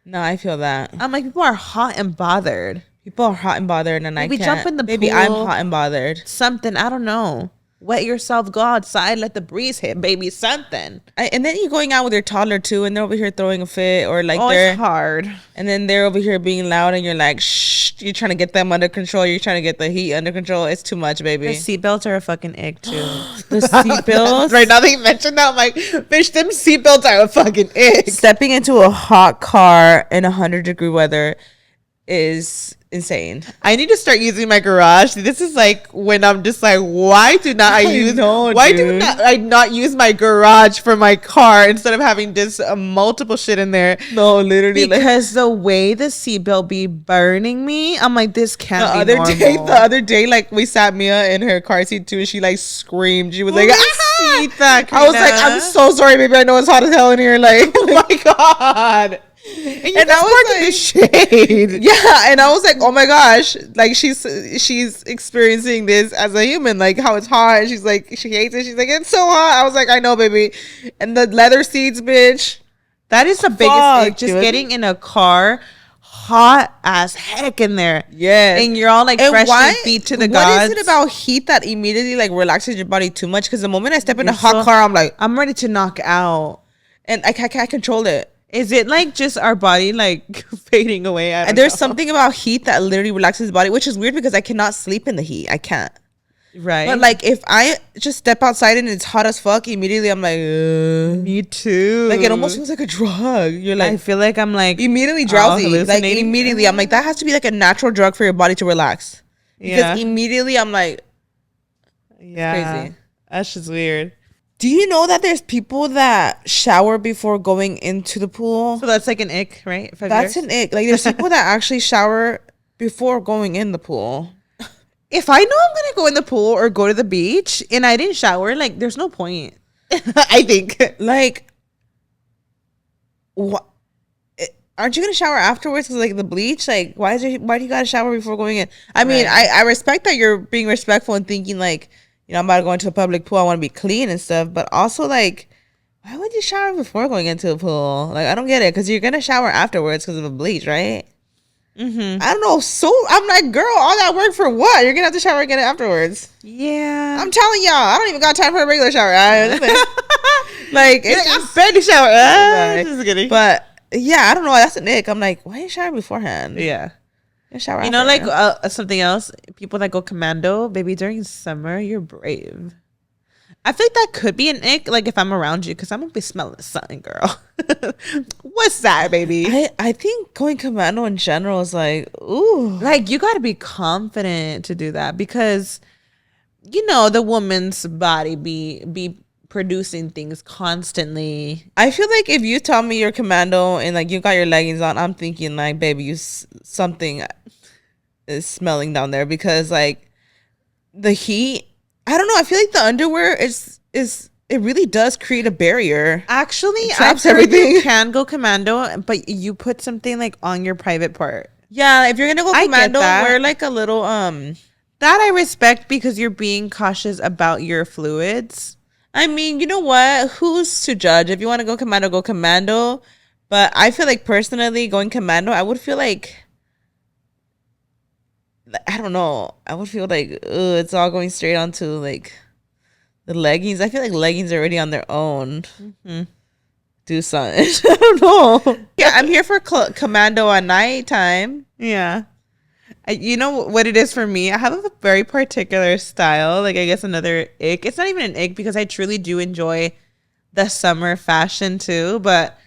A: No, I feel that.
B: I'm like, people are hot and bothered.
A: People are hot and bothered, and
B: maybe I can't. Jump in the pool.
A: Maybe I'm hot and bothered.
B: Something, I don't know. Wet yourself, go outside, let the breeze hit, baby, something.
A: And then you're going out with your toddler too, and they're over here throwing a fit, or like
B: it's hard.
A: And then they're over here being loud, and you're like, shh. You're trying to get them under control. You're trying to get the heat under control. It's too much, baby.
B: The seatbelts are a fucking ick too.
A: The seatbelts.
B: Right now they mentioned that. I'm like, bitch, them seatbelts are a fucking ick.
A: Stepping into a hot car in 100-degree weather is insane.
B: I need to start using my garage. This is like when I'm just like, why do not I not use my garage for my car instead of having just multiple shit in there?
A: No, literally,
B: because the way the seatbelt be burning me, I'm like, this can't be normal.
A: The other day, like we sat Mia in her car seat too, and she like screamed. She was like,
B: see that,
A: I was like, I'm so sorry, baby. I know it's hot as hell in here. Like,
B: oh my God.
A: And I was like,
B: the shade.
A: Yeah, and I was like, oh my gosh, like she's experiencing this as a human, like how it's hot. And she's like, she hates it. She's like, it's so hot. I was like, I know, baby. And the leather seats, bitch.
B: That is the biggest thing. Just getting in a car, hot as heck in there.
A: Yeah,
B: and you're all like fresh and feet to the gods.
A: What is it about heat that immediately like relaxes your body too much? Because the moment I step in a hot car, I'm like,
B: I'm ready to knock out,
A: and I can't control it.
B: Is it like just our body like fading away?
A: And there's something about heat that literally relaxes the body, which is weird because I cannot sleep in the heat. I can't.
B: Right.
A: But like if I just step outside and it's hot as fuck, immediately I'm like,
B: Me too.
A: like it almost feels like a drug. You're like,
B: I feel like I'm like
A: immediately drowsy. Like
B: hallucinating.
A: immediately, I'm like, that has to be like a natural drug for your body to relax. Because
B: Yeah.
A: immediately I'm like,
B: Yeah.
A: crazy.
B: That's just weird.
A: Do you know that there's people that shower before going into the pool?
B: So that's like an ick, right?
A: That's an ick. Like there's people that actually shower before going in the pool.
B: If I know I'm gonna go in the pool or go to the beach and I didn't shower, like there's no point. I think.
A: Like, what? Aren't you gonna shower afterwards? Because like the bleach, like why do you gotta shower before going in? I mean,
B: Right.
A: I respect that you're being respectful and thinking like, you know, I'm about to go into a public pool. I want to be clean and stuff. But also like, why would you shower before going into a pool? Like I don't get it. Because you're gonna shower afterwards because of the bleach, right?
B: Mm-hmm.
A: I don't know. So I'm like, girl, all that work for what? You're gonna have to shower again afterwards.
B: Yeah.
A: I'm telling y'all, I don't even got time for a regular shower. Like,
B: You're
A: it's
B: like, I'm
A: just,
B: ready to shower.
A: Right.
B: Just kidding.
A: But yeah, I don't know. That's an ick. I'm like, why you shower beforehand?
B: Yeah.
A: You shower.
B: You know, like
A: after.
B: something else. People that go commando, baby, during summer, you're brave. I feel like that could be an ick, like if I'm around you, because I'm gonna be smelling something, girl. What's that, baby?
A: I think going commando in general is like, ooh.
B: Like you gotta be confident to do that because you know the woman's body be producing things constantly.
A: I feel like if you tell me you're commando and like you got your leggings on, I'm thinking like, baby, something is smelling down there because like the heat. I don't know. I feel like the underwear is it really does create a barrier.
B: Actually,
A: It
B: I've
A: traps
B: heard
A: everything.
B: you can go commando, but you put something like on your private part.
A: Yeah, if you're gonna go
B: I get
A: commando,
B: that.
A: wear like a little
B: That I respect because you're being cautious about your fluids.
A: I mean, you know what? Who's to judge? If you want to go commando, go commando. But I feel like personally going commando, I would feel like I don't know. I would feel like it's all going straight onto like the leggings. I feel like leggings are already on their own.
B: Mm-hmm.
A: Do something. I don't know. Yeah, I'm here for commando at nighttime.
B: Yeah. You know what it is for me? I have a very particular style. Like, I guess another ick. It's not even an ick because I truly do enjoy the summer fashion too. But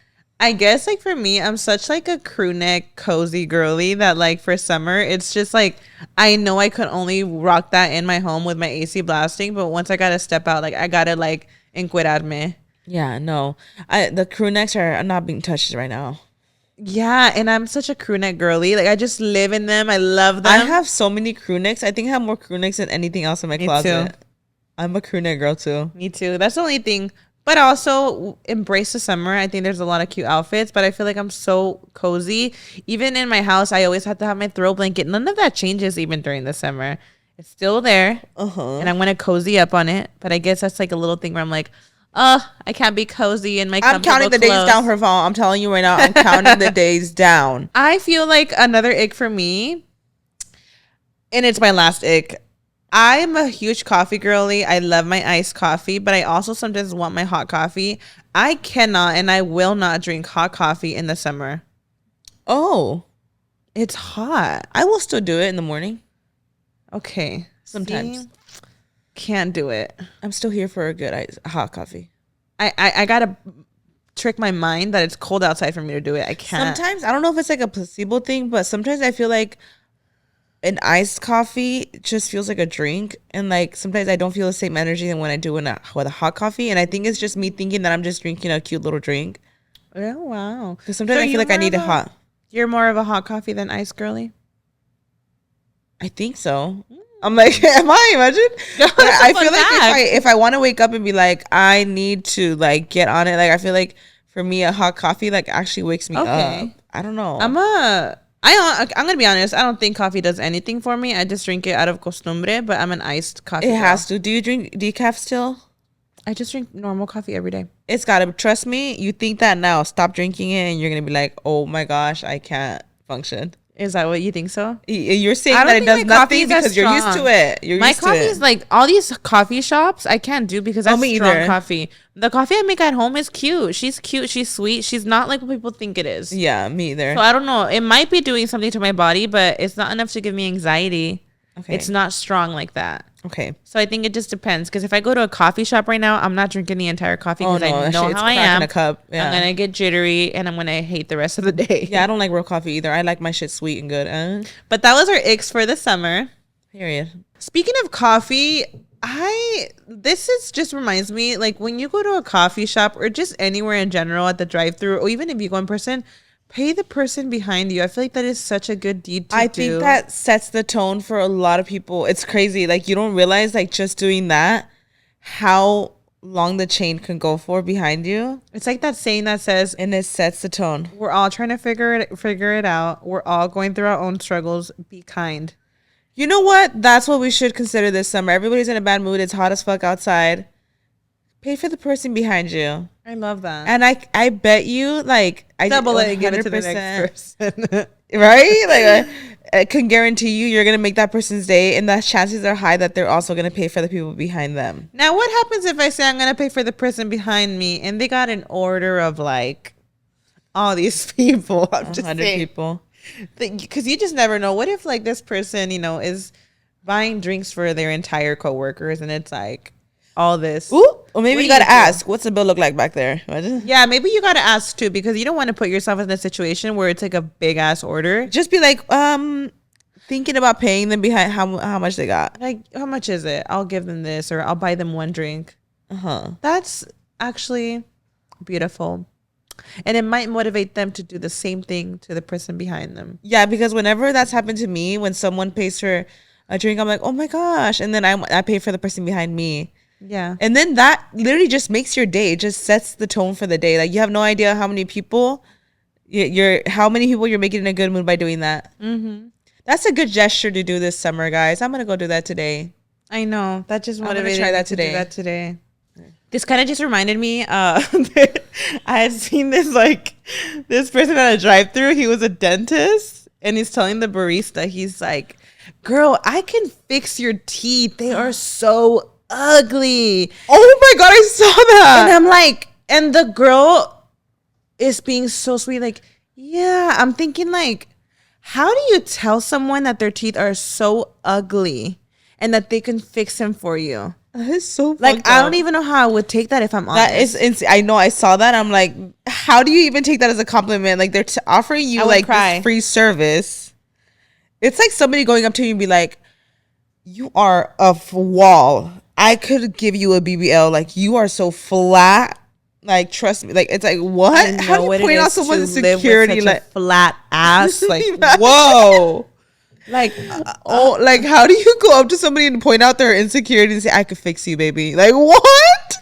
B: I guess, like, for me, I'm such, like, a crew neck cozy girly that, like, for summer, it's just, like, I know I could only rock that in my home with my AC blasting. But once I got to step out, like, I got to, like, encuerarme.
A: Yeah, no. The crew necks are not being touched right now.
B: Yeah, and I'm such a crew neck girly. Like, I just live in them. I love them.
A: I have so many crew necks. I think I have more crew necks than anything else in my closet.
B: Too.
A: I'm a crew neck girl too.
B: Me too. That's the only thing. But also embrace the summer. I think there's a lot of cute outfits, but I feel like I'm so cozy. Even in my house, I always have to have my throw blanket. None of that changes even during the summer. It's still there. And I'm going to cozy up on it. But I guess that's like a little thing where I'm like, I can't be cozy in my
A: I'm counting the days down for fall. I'm telling you right now, I'm counting the days down.
B: I feel like another ick for me, and it's my last ick. I'm a huge coffee girly. I love my iced coffee, but I also sometimes want my hot coffee. I cannot and I will not drink hot coffee in the summer.
A: Oh,
B: It's hot.
A: I will still do it in the morning.
B: Okay.
A: Sometimes.
B: See? Can't do it.
A: I'm still here for a good hot coffee.
B: I gotta trick my mind that it's cold outside for me to do it. I can't.
A: Sometimes, I don't know if it's like a placebo thing, but sometimes I feel like an iced coffee just feels like a drink. And like sometimes I don't feel the same energy than when I do with a hot coffee. And I think it's just me thinking that I'm just drinking a cute little drink.
B: Oh, wow.
A: Because sometimes I feel like I need it hot.
B: You're more of a hot coffee than iced girly?
A: I think so. I'm like, am I? Imagine. I feel like if I want to wake up and be like, I need to like get on it. Like I feel like for me, a hot coffee like actually wakes me up. I don't know.
B: I'm gonna be honest. I don't think coffee does anything for me. I just drink it out of costumbre. But I'm an iced coffee.
A: It has to. Do you drink decaf still?
B: I just drink normal coffee every day.
A: It's gotta. Trust me. You think that now? Stop drinking it, and you're gonna be like, oh my gosh, I can't function.
B: Is that what you think so?
A: You're saying that it does nothing because you're used to it.
B: My coffee is like all these coffee shops. I can't do because that's strong coffee. The coffee I make at home is cute. She's cute. She's sweet. She's not like what people think it is.
A: Yeah, me either.
B: So I don't know. It might be doing something to my body, but it's not enough to give me anxiety. Okay. It's not strong like that.
A: Okay.
B: So I think it just depends. Because if I go to a coffee shop right now, I'm not drinking the entire coffee because I know how I am.
A: A cup. Yeah.
B: I'm gonna get jittery and I'm gonna hate the rest of the day.
A: Yeah, I don't like real coffee either. I like my shit sweet and good.
B: But that was our icks for the summer.
A: Period.
B: Speaking of coffee, just reminds me, like when you go to a coffee shop or just anywhere in general at the drive-thru, or even if you go in person, pay the person behind you. I feel like that is such a good deed to do.
A: I think that sets the tone for a lot of people. It's crazy. Like you don't realize, like just doing that, how long the chain can go for behind you.
B: It's like that saying that says,
A: and it sets the tone.
B: We're all trying to figure it out. We're all going through our own struggles. Be kind.
A: You know what? That's what we should consider this summer. Everybody's in a bad mood. It's hot as fuck outside. Pay for the person behind you.
B: I love that.
A: And I bet you, like, I
B: double it and give it to the next person.
A: Right? Like, I can guarantee you're going to make that person's day. And the chances are high that they're also going to pay for the people behind them.
B: Now, what happens if I say I'm going to pay for the person behind me and they got an order of, like, all these people? I'm just
A: 100
B: saying.
A: people.
B: Because you just never know. What if, like, this person, is buying drinks for their entire coworkers and it's, like, all this.
A: Ooh, or maybe you gotta ask, what's the bill look like back there?
B: Yeah, maybe you gotta ask too, because you don't want to put yourself in a situation where it's like a big ass order.
A: Just be like, thinking about paying them behind how much they got.
B: Like, how much is it? I'll give them this, or I'll buy them one drink. That's actually beautiful, and it might motivate them to do the same thing to the person behind them.
A: Yeah, because whenever that's happened to me, when someone pays for a drink, I'm like, oh my gosh, and then I pay for the person behind me.
B: Yeah.
A: And then that literally just makes your day. It just sets the tone for the day. Like you have no idea how many people you're making in a good mood by doing that. Mm-hmm. That's a good gesture to do this summer, guys. I'm gonna go do that today.
B: I know. That just motivated me to do that today. This kind of just reminded me, I had seen this person at a drive-thru. He was a dentist and he's telling the barista, he's like, girl, I can fix your teeth. They are so ugly.
A: Oh my God, I saw that.
B: And I'm like, and the girl is being so sweet. Like, yeah, I'm thinking like, how do you tell someone that their teeth are so ugly and that they can fix them for you?
A: That is so
B: like, I don't even know how I would take that if I'm honest.
A: That is insane. I know, I saw that. I'm like, how do you even take that as a compliment? Like they're offering you like this free service. It's like somebody going up to you and be like, you are a wall. I could give you a BBL. Like you are so flat. Like trust me. Like it's like what? How do you point out someone's insecurity? Like
B: a flat ass. Like whoa. Like
A: like how do you go up to somebody and point out their insecurity and say I could fix you, baby? Like what?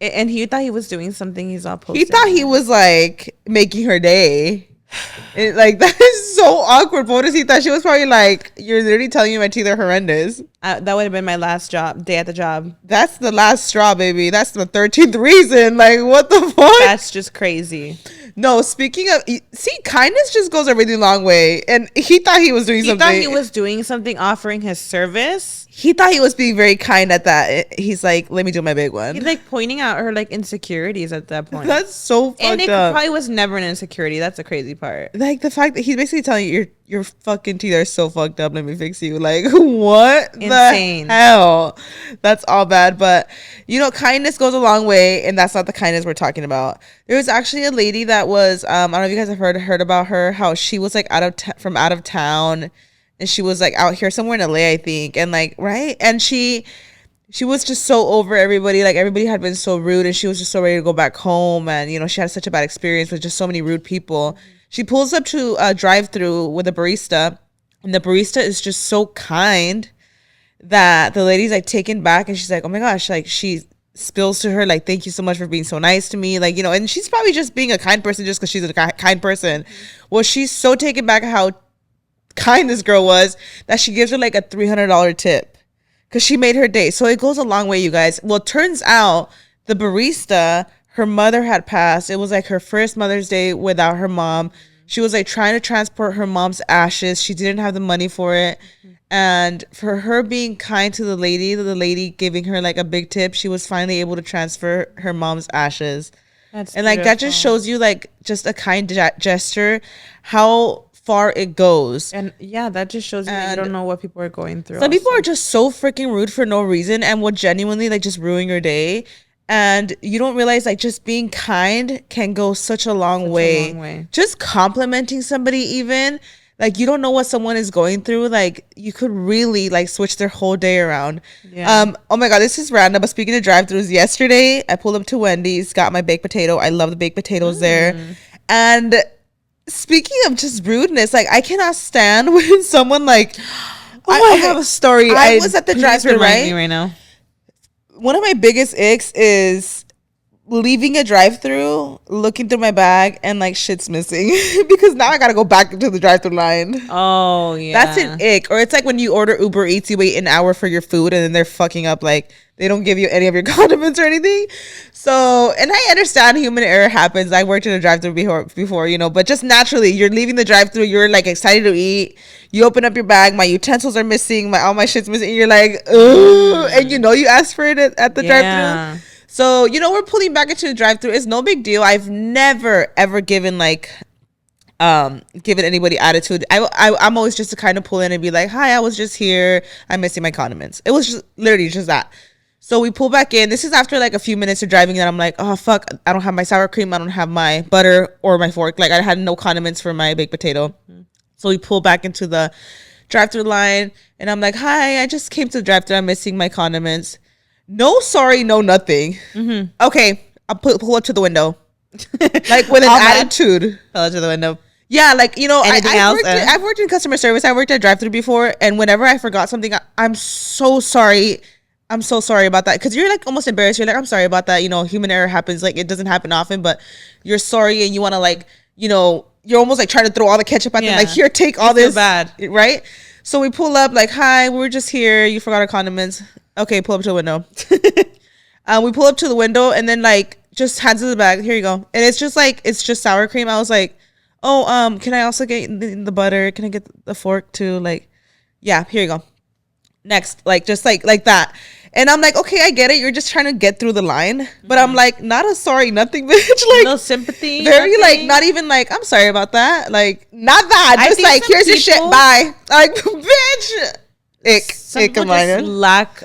B: And he thought he was doing something. He's all posting.
A: He thought he was like making her day. Like that is so awkward. But what is he thought? She was probably like, you're literally telling me my teeth are horrendous.
B: That would have been my last day at the job.
A: That's the last straw, baby. That's the 13th reason. Like what the fuck?
B: That's just crazy.
A: No, speaking of, see, kindness just goes a really long way. And he thought he was doing something.
B: He thought he was doing something, offering his service.
A: He thought he was being very kind at that. He's like, let me do my big one.
B: He's like pointing out her like insecurities at that point.
A: That's so fucked up.
B: And it probably was never an insecurity. That's the crazy part.
A: Like the fact that he's basically telling you your fucking teeth are so fucked up. Let me fix you. Like what? Insane. The hell? That's all bad. But kindness goes a long way, and that's not the kindness we're talking about. There was actually a lady that was I don't know if you guys have heard about her. How she was like out of town. And she was like out here somewhere in LA, I think. And like, right. And she was just so over everybody. Like everybody had been so rude and she was just so ready to go back home. And, she had such a bad experience with just so many rude people. She pulls up to a drive-thru with a barista. And the barista is just so kind that the lady's like taken back. And she's like, oh my gosh, like she spills to her, like, thank you so much for being so nice to me. Like, and she's probably just being a kind person just because she's a kind person. Well, she's so taken back how kind this girl was that she gives her like a $300 tip because she made her day. So it goes a long way, you guys. Well, it turns out the barista, her mother had passed. It was like her first Mother's Day without her mom. She was like trying to transport her mom's ashes. She didn't have the money for it. And for her being kind to the lady giving her like a big tip, she was finally able to transfer her mom's ashes. That's and like beautiful. That just shows you like just a kind gesture, how far it goes.
B: And yeah, that just shows you that you don't know what people are going through.
A: Some people are just so freaking rude for no reason and will genuinely like just ruin your day. And you don't realize like just being kind can go such a long way. Just complimenting somebody, even like you don't know what someone is going through. Like you could really like switch their whole day around. Yeah. Oh my God, this is random. But speaking of drive-thrus, yesterday I pulled up to Wendy's, got my baked potato. I love the baked potatoes there. And speaking of just rudeness, like I cannot stand when someone like
B: I have a story.
A: I was at the drive-thru, right
B: now.
A: One of my biggest icks is leaving a drive-thru, looking through my bag, and like shit's missing because now I gotta go back into the drive-thru line.
B: Oh yeah,
A: that's an ick. Or it's like when you order Uber Eats, you wait an hour for your food, and then they're fucking up. Like they don't give you any of your condiments or anything. So, and I understand human error happens. I worked in a drive-thru before, you know, but just naturally, you're leaving the drive-thru, you're like excited to eat. You open up your bag, my utensils are missing, all my shit's missing. And you're like, ugh, and you know you asked for it at the drive-thru. So, you know, we're pulling back into the drive-thru. It's no big deal. I've never ever given like given anybody attitude. I'm always just to kind of pull in and be like, hi, I was just here, I'm missing my condiments. It was just literally just that. So we pull back in. This is after like a few minutes of driving that I'm like, oh fuck, I don't have my sour cream, I don't have my butter or my fork. Like I had no condiments for my baked potato. So we pull back into the drive-thru line and I'm like, hi, I just came to the drive-thru, I'm missing my condiments. No sorry, no nothing. Okay, I'll pull up to the window. Like with an attitude.
B: Pull up to the window.
A: Yeah, like, you know,
B: I've
A: worked in customer service. I worked at drive-thru before, and whenever I forgot something, I'm so sorry. I'm so sorry about that. Because you're like almost embarrassed. You're like, I'm sorry about that. You know, human error happens. Like it doesn't happen often, but you're sorry and you want to like, you know, you're almost like trying to throw all the ketchup at them. Like, here, take all this.
B: Bad.
A: Right? So we pull up like, hi, we were just here. You forgot our condiments. Okay, pull up to the window. We pull up to the window and then like just hands us the bag. Here you go. And it's just like, it's just sour cream. I was like, oh, can I also get the butter? Can I get the fork too? Like, yeah, here you go. Next, like just like that. And I'm like, okay, I get it. You're just trying to get through the line. But I'm like, not a sorry, nothing, bitch. Like
B: no sympathy.
A: Very nothing. Like not even like, I'm sorry about that. Like not that. Just like, here's your shit. Bye. Like, bitch. Ick
B: of mine. Just lack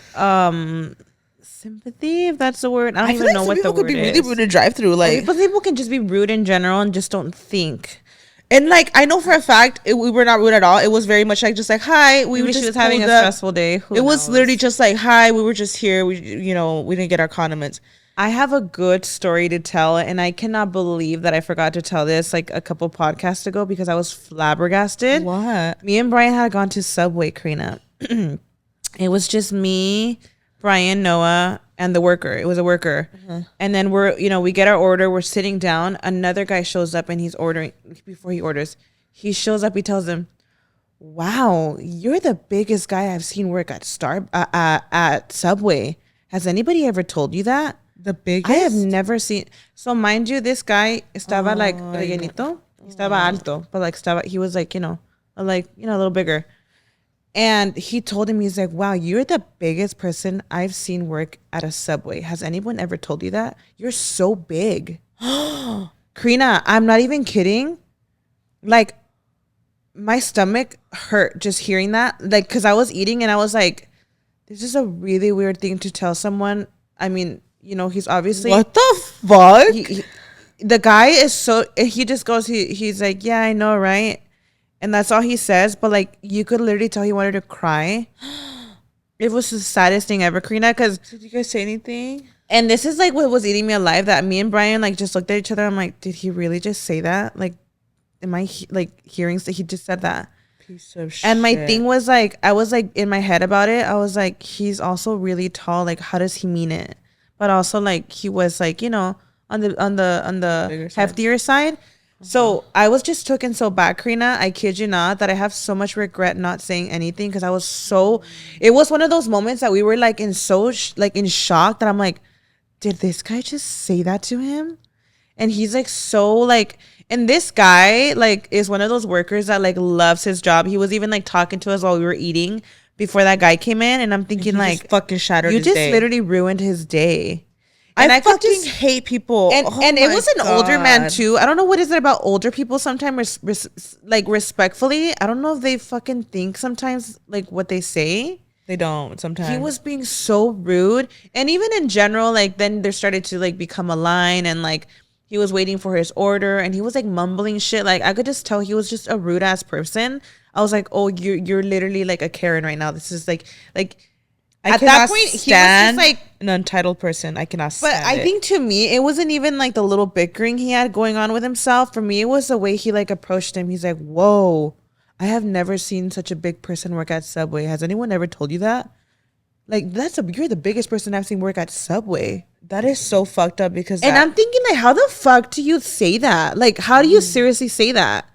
B: sympathy, if that's the word. I don't even know what the word is. People could be really
A: rude to drive through. Like,
B: but people can just be rude in general and just don't think.
A: And like I know for a fact we were not rude at all. It was very much like just like, hi, we were just,
B: she was having a stressful day.
A: It was literally just like, hi, we were just here. We, you know, we didn't get our condiments.
B: I have a good story to tell, and I cannot believe that I forgot to tell this like a couple podcasts ago because I was flabbergasted.
A: What?
B: Me and Brian had gone to Subway, Karina. It was just me, Brian, Noah, and the worker. It was a worker. And then we get our order. We're sitting down. Another guy shows up and he's ordering. Before he orders, he shows up. He tells him, wow, you're the biggest guy I've seen work at at Subway. Has anybody ever told you that?
A: The biggest?
B: I have never seen. So mind you, this guy estaba like rellenito. Estaba alto. But like he was like, a little bigger. And he told him, he's like, wow, you're the biggest person I've seen work at a Subway. Has anyone ever told you that? You're so big. Karina, I'm not even kidding. Like, my stomach hurt just hearing that. Like, because I was eating and I was like, this is a really weird thing to tell someone. I mean, he's obviously...
A: What the fuck?
B: The guy is so... He just goes, he's like, yeah, I know, right? And that's all he says. But, like, you could literally tell he wanted to cry. It was the saddest thing ever, Karina, because...
A: Did you guys say anything?
B: And this is, like, what was eating me alive, that me and Brian, like, just looked at each other. I'm like, did he really just say that? Like, am I, hearing that he just said that?
A: Piece of shit.
B: And my thing was, like, I was, like, in my head about it. I was like, he's also really tall. Like, how does he mean it? But also, like, he was, like, on the heftier side. So I was just taken so back, Karina. I kid you not, that I have so much regret not saying anything because I was so. It was one of those moments that we were like in shock that I'm like, did this guy just say that to him? And he's like so like, and this guy like is one of those workers that like loves his job. He was even like talking to us while we were eating before that guy came in, and I'm thinking like,
A: fucking shattered.
B: You
A: his
B: just
A: day.
B: Literally ruined his day. And
A: I
B: could
A: fucking hate people.
B: And it was an older man too. I don't know what is it about older people sometimes, like respectfully. I don't know if they fucking think sometimes like what they say.
A: They don't sometimes.
B: He was being so rude. And even in general, like then there started to like become a line, and like he was waiting for his order and he was like mumbling shit. Like I could just tell he was just a rude ass person. I was like, oh, you're literally like a Karen right now. This is like at that point he was just like
A: an untitled person. I cannot stand
B: But I think to me it wasn't even like the little bickering he had going on with himself. For me it was the way he like approached him. He's like, whoa, I have never seen such a big person work at Subway. Has anyone ever told you that? Like you're the biggest person I've seen work at Subway.
A: That is so fucked up because
B: I'm thinking like, how the fuck do you say that? Like, how do you seriously say that?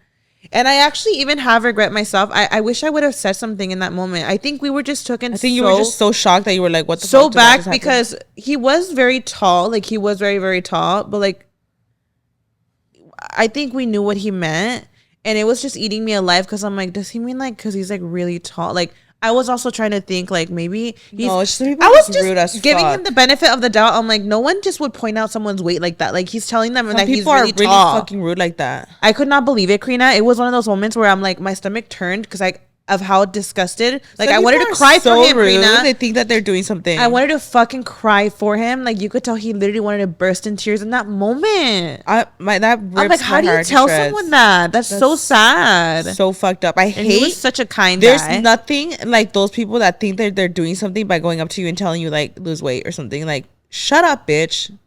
B: And I actually even have regret myself. I wish I would have said something in that moment. I think we were just taken.
A: I think you were just so shocked that you were like, what the
B: so
A: fuck
B: back because he was very tall. Like he was very, very tall. But like, I think we knew what he meant. And it was just eating me alive because I'm like, does he mean like, because he's like really tall? Like, I was also trying to think like maybe he's.
A: No, it's
B: I was just rude as giving him the benefit of the doubt. I'm like, no one just would point out someone's weight like that. Like he's telling them that he's really tall.
A: Fucking rude like that.
B: I could not believe it, Karina. It was one of those moments where I'm like, my stomach turned because of how disgusted. Like I wanted to cry for him, Karina.
A: They think that they're doing something.
B: I wanted to fucking cry for him. Like you could tell he literally wanted to burst in tears in that moment.
A: I'm like,
B: how do you tell someone that? That's so sad.
A: So fucked up.
B: He was such a kind
A: guy.
B: There's
A: nothing like those people that think they're doing something by going up to you and telling you like lose weight or something. Like shut up, bitch.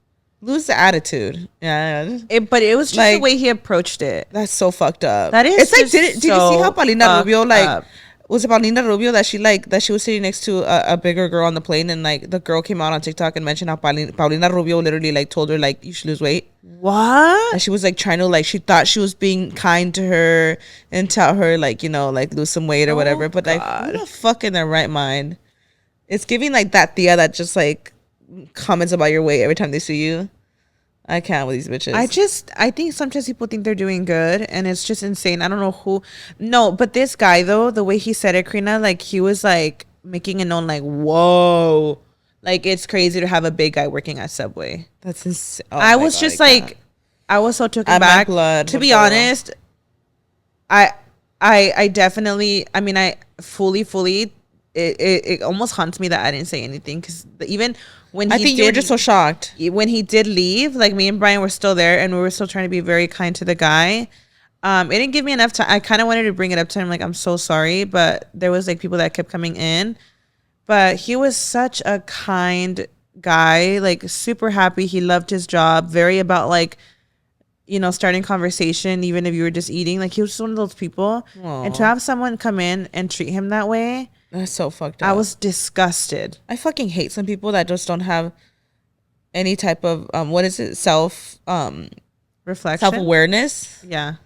A: Lose the attitude. Yeah.
B: But it was just like, the way he approached it.
A: That's so fucked up.
B: That is.
A: It's like did you see how Paulina Rubio like was it Paulina Rubio that she was sitting next to a bigger girl on the plane, and like the girl came out on TikTok and mentioned how Paulina Rubio literally like told her like you should lose weight.
B: What?
A: And she was like trying to like she thought she was being kind to her and tell her like like lose some weight or whatever. But like who the fuck in their right mind? It's giving like that Thea that just like comments about your weight every time they see you. I can't with these bitches.
B: I think sometimes people think they're doing good and it's just insane. I don't know who. No, but this guy though, the way he said it, Karina, like he was like making it known like, whoa, like it's crazy to have a big guy working at Subway.
A: That's insane. Oh
B: I was just like, I was so taken back. To be honest, I definitely, I mean, I fully, it almost haunts me that I didn't say anything because even when
A: I think you were just so shocked
B: when he did leave. Like me and Brian were still there and we were still trying to be very kind to the guy. It didn't give me enough time. I kind of wanted to bring it up to him like I'm so sorry, but there was like people that kept coming in. But he was such a kind guy, like super happy. He loved his job, very about like starting conversation even if you were just eating. Like he was just one of those people. Aww. And to have someone come in and treat him that way,
A: that's so fucked up.
B: I was disgusted.
A: I fucking hate some people that just don't have any type of
B: reflection,
A: self-awareness.
B: Yeah.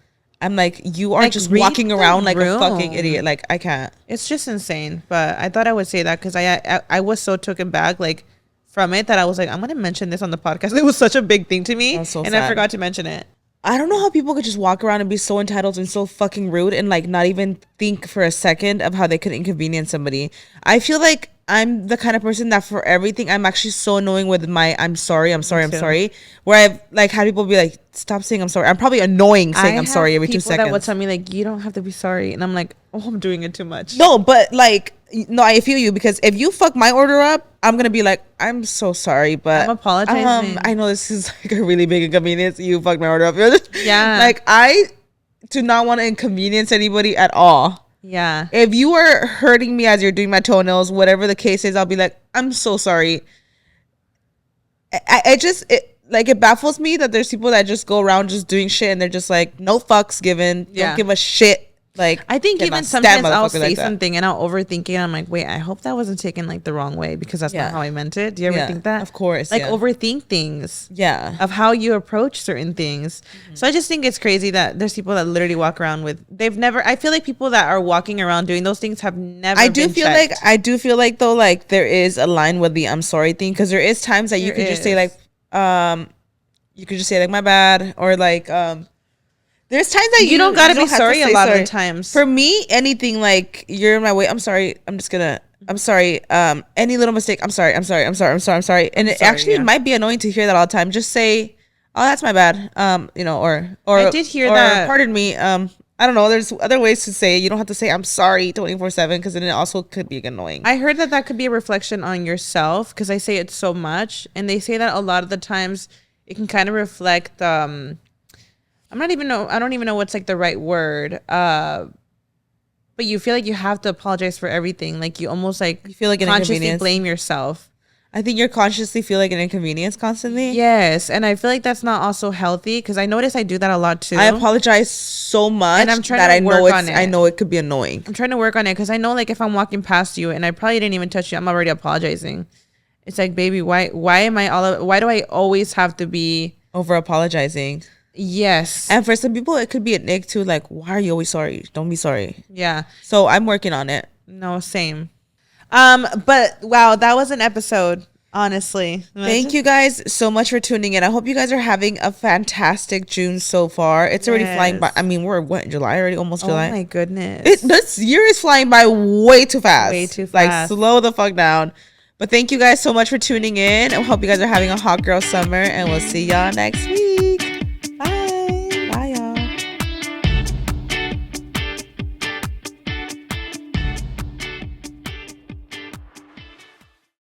A: I'm like, you are like just walking around like a fucking idiot. Like I can't.
B: It's just insane. But I thought I would say that because I was so taken back like from it that I was like, I'm gonna mention this on the podcast. It was such a big thing to me, and sad. I forgot to mention it.
A: I don't know how people could just walk around and be so entitled and so fucking rude and like not even think for a second of how they could inconvenience somebody. I feel like I'm the kind of person that for everything I'm actually so annoying with my I'm sorry. Where I've like had people be like, stop saying I'm sorry. I'm probably annoying saying I'm sorry every 2 seconds.
B: That would tell me like, you don't have to be sorry, and I'm like, oh, I'm doing it too much.
A: No, but like, no, I feel you because if you fuck my order up, I'm gonna be like, I'm so sorry, but
B: I'm apologizing.
A: I know this is like a really big inconvenience. You fucked my order up.
B: Yeah.
A: Like I do not want to inconvenience anybody at all.
B: Yeah.
A: If you are hurting me as you're doing my toenails, whatever the case is, I'll be like, I'm so sorry. It baffles me that there's people that just go around just doing shit and they're just like, no fucks given. Yeah. Don't give a shit. Like,
B: I think even sometimes I'll say something and I'll overthink it. I'm like, wait, I hope that wasn't taken like the wrong way because that's not how I meant it. Do you ever think that?
A: Of course.
B: Like overthink things.
A: Yeah.
B: Of how you approach certain things. Mm-hmm. So I just think it's crazy that there's people that literally walk around with, I feel like people that are walking around doing those things have never
A: I do feel like though, like there is a line with the I'm sorry thing because there is times that you could just say like, my bad or like, there's times that
B: you don't gotta be sorry a lot of the times.
A: For me, anything like you're in my way, I'm sorry. I'm just gonna I'm sorry. Any little mistake, I'm sorry. I'm sorry. I'm sorry. I'm sorry. I'm sorry. And it actually might be annoying to hear that all the time. Just say, "Oh, that's my bad." You know, or
B: I did hear
A: or,
B: that.
A: Pardon me. I don't know. There's other ways to say it. You don't have to say I'm sorry 24/7 because then it also could be annoying.
B: I heard that could be a reflection on yourself because I say it so much, and they say that a lot of the times it can kind of reflect. I don't even know what's like the right word. But you feel like you have to apologize for everything. Like you almost like
A: you feel like an
B: consciously
A: inconvenience.
B: blame yourself.
A: I think you're consciously feel like an inconvenience constantly.
B: Yes, and I feel like that's not also healthy because I notice I do that a lot too.
A: I apologize so much
B: and I'm trying to work on it.
A: I know it could be annoying.
B: I'm trying to work on it because I know like if I'm walking past you and I probably didn't even touch you, I'm already apologizing. It's like, baby, why do I always have to be
A: over apologizing?
B: Yes.
A: And for some people, it could be an ick too. Like, why are you always sorry? Don't be sorry.
B: Yeah.
A: So I'm working on it.
B: No, same. But wow, that was an episode. Honestly,
A: thank you guys so much for tuning in. I hope you guys are having a fantastic June so far. It's already flying by. I mean, we're what, July already? Almost July.
B: Oh my goodness.
A: This year is flying by way too fast.
B: Way too fast.
A: Like, slow the fuck down. But thank you guys so much for tuning in. I hope you guys are having a hot girl summer, and we'll see y'all next week.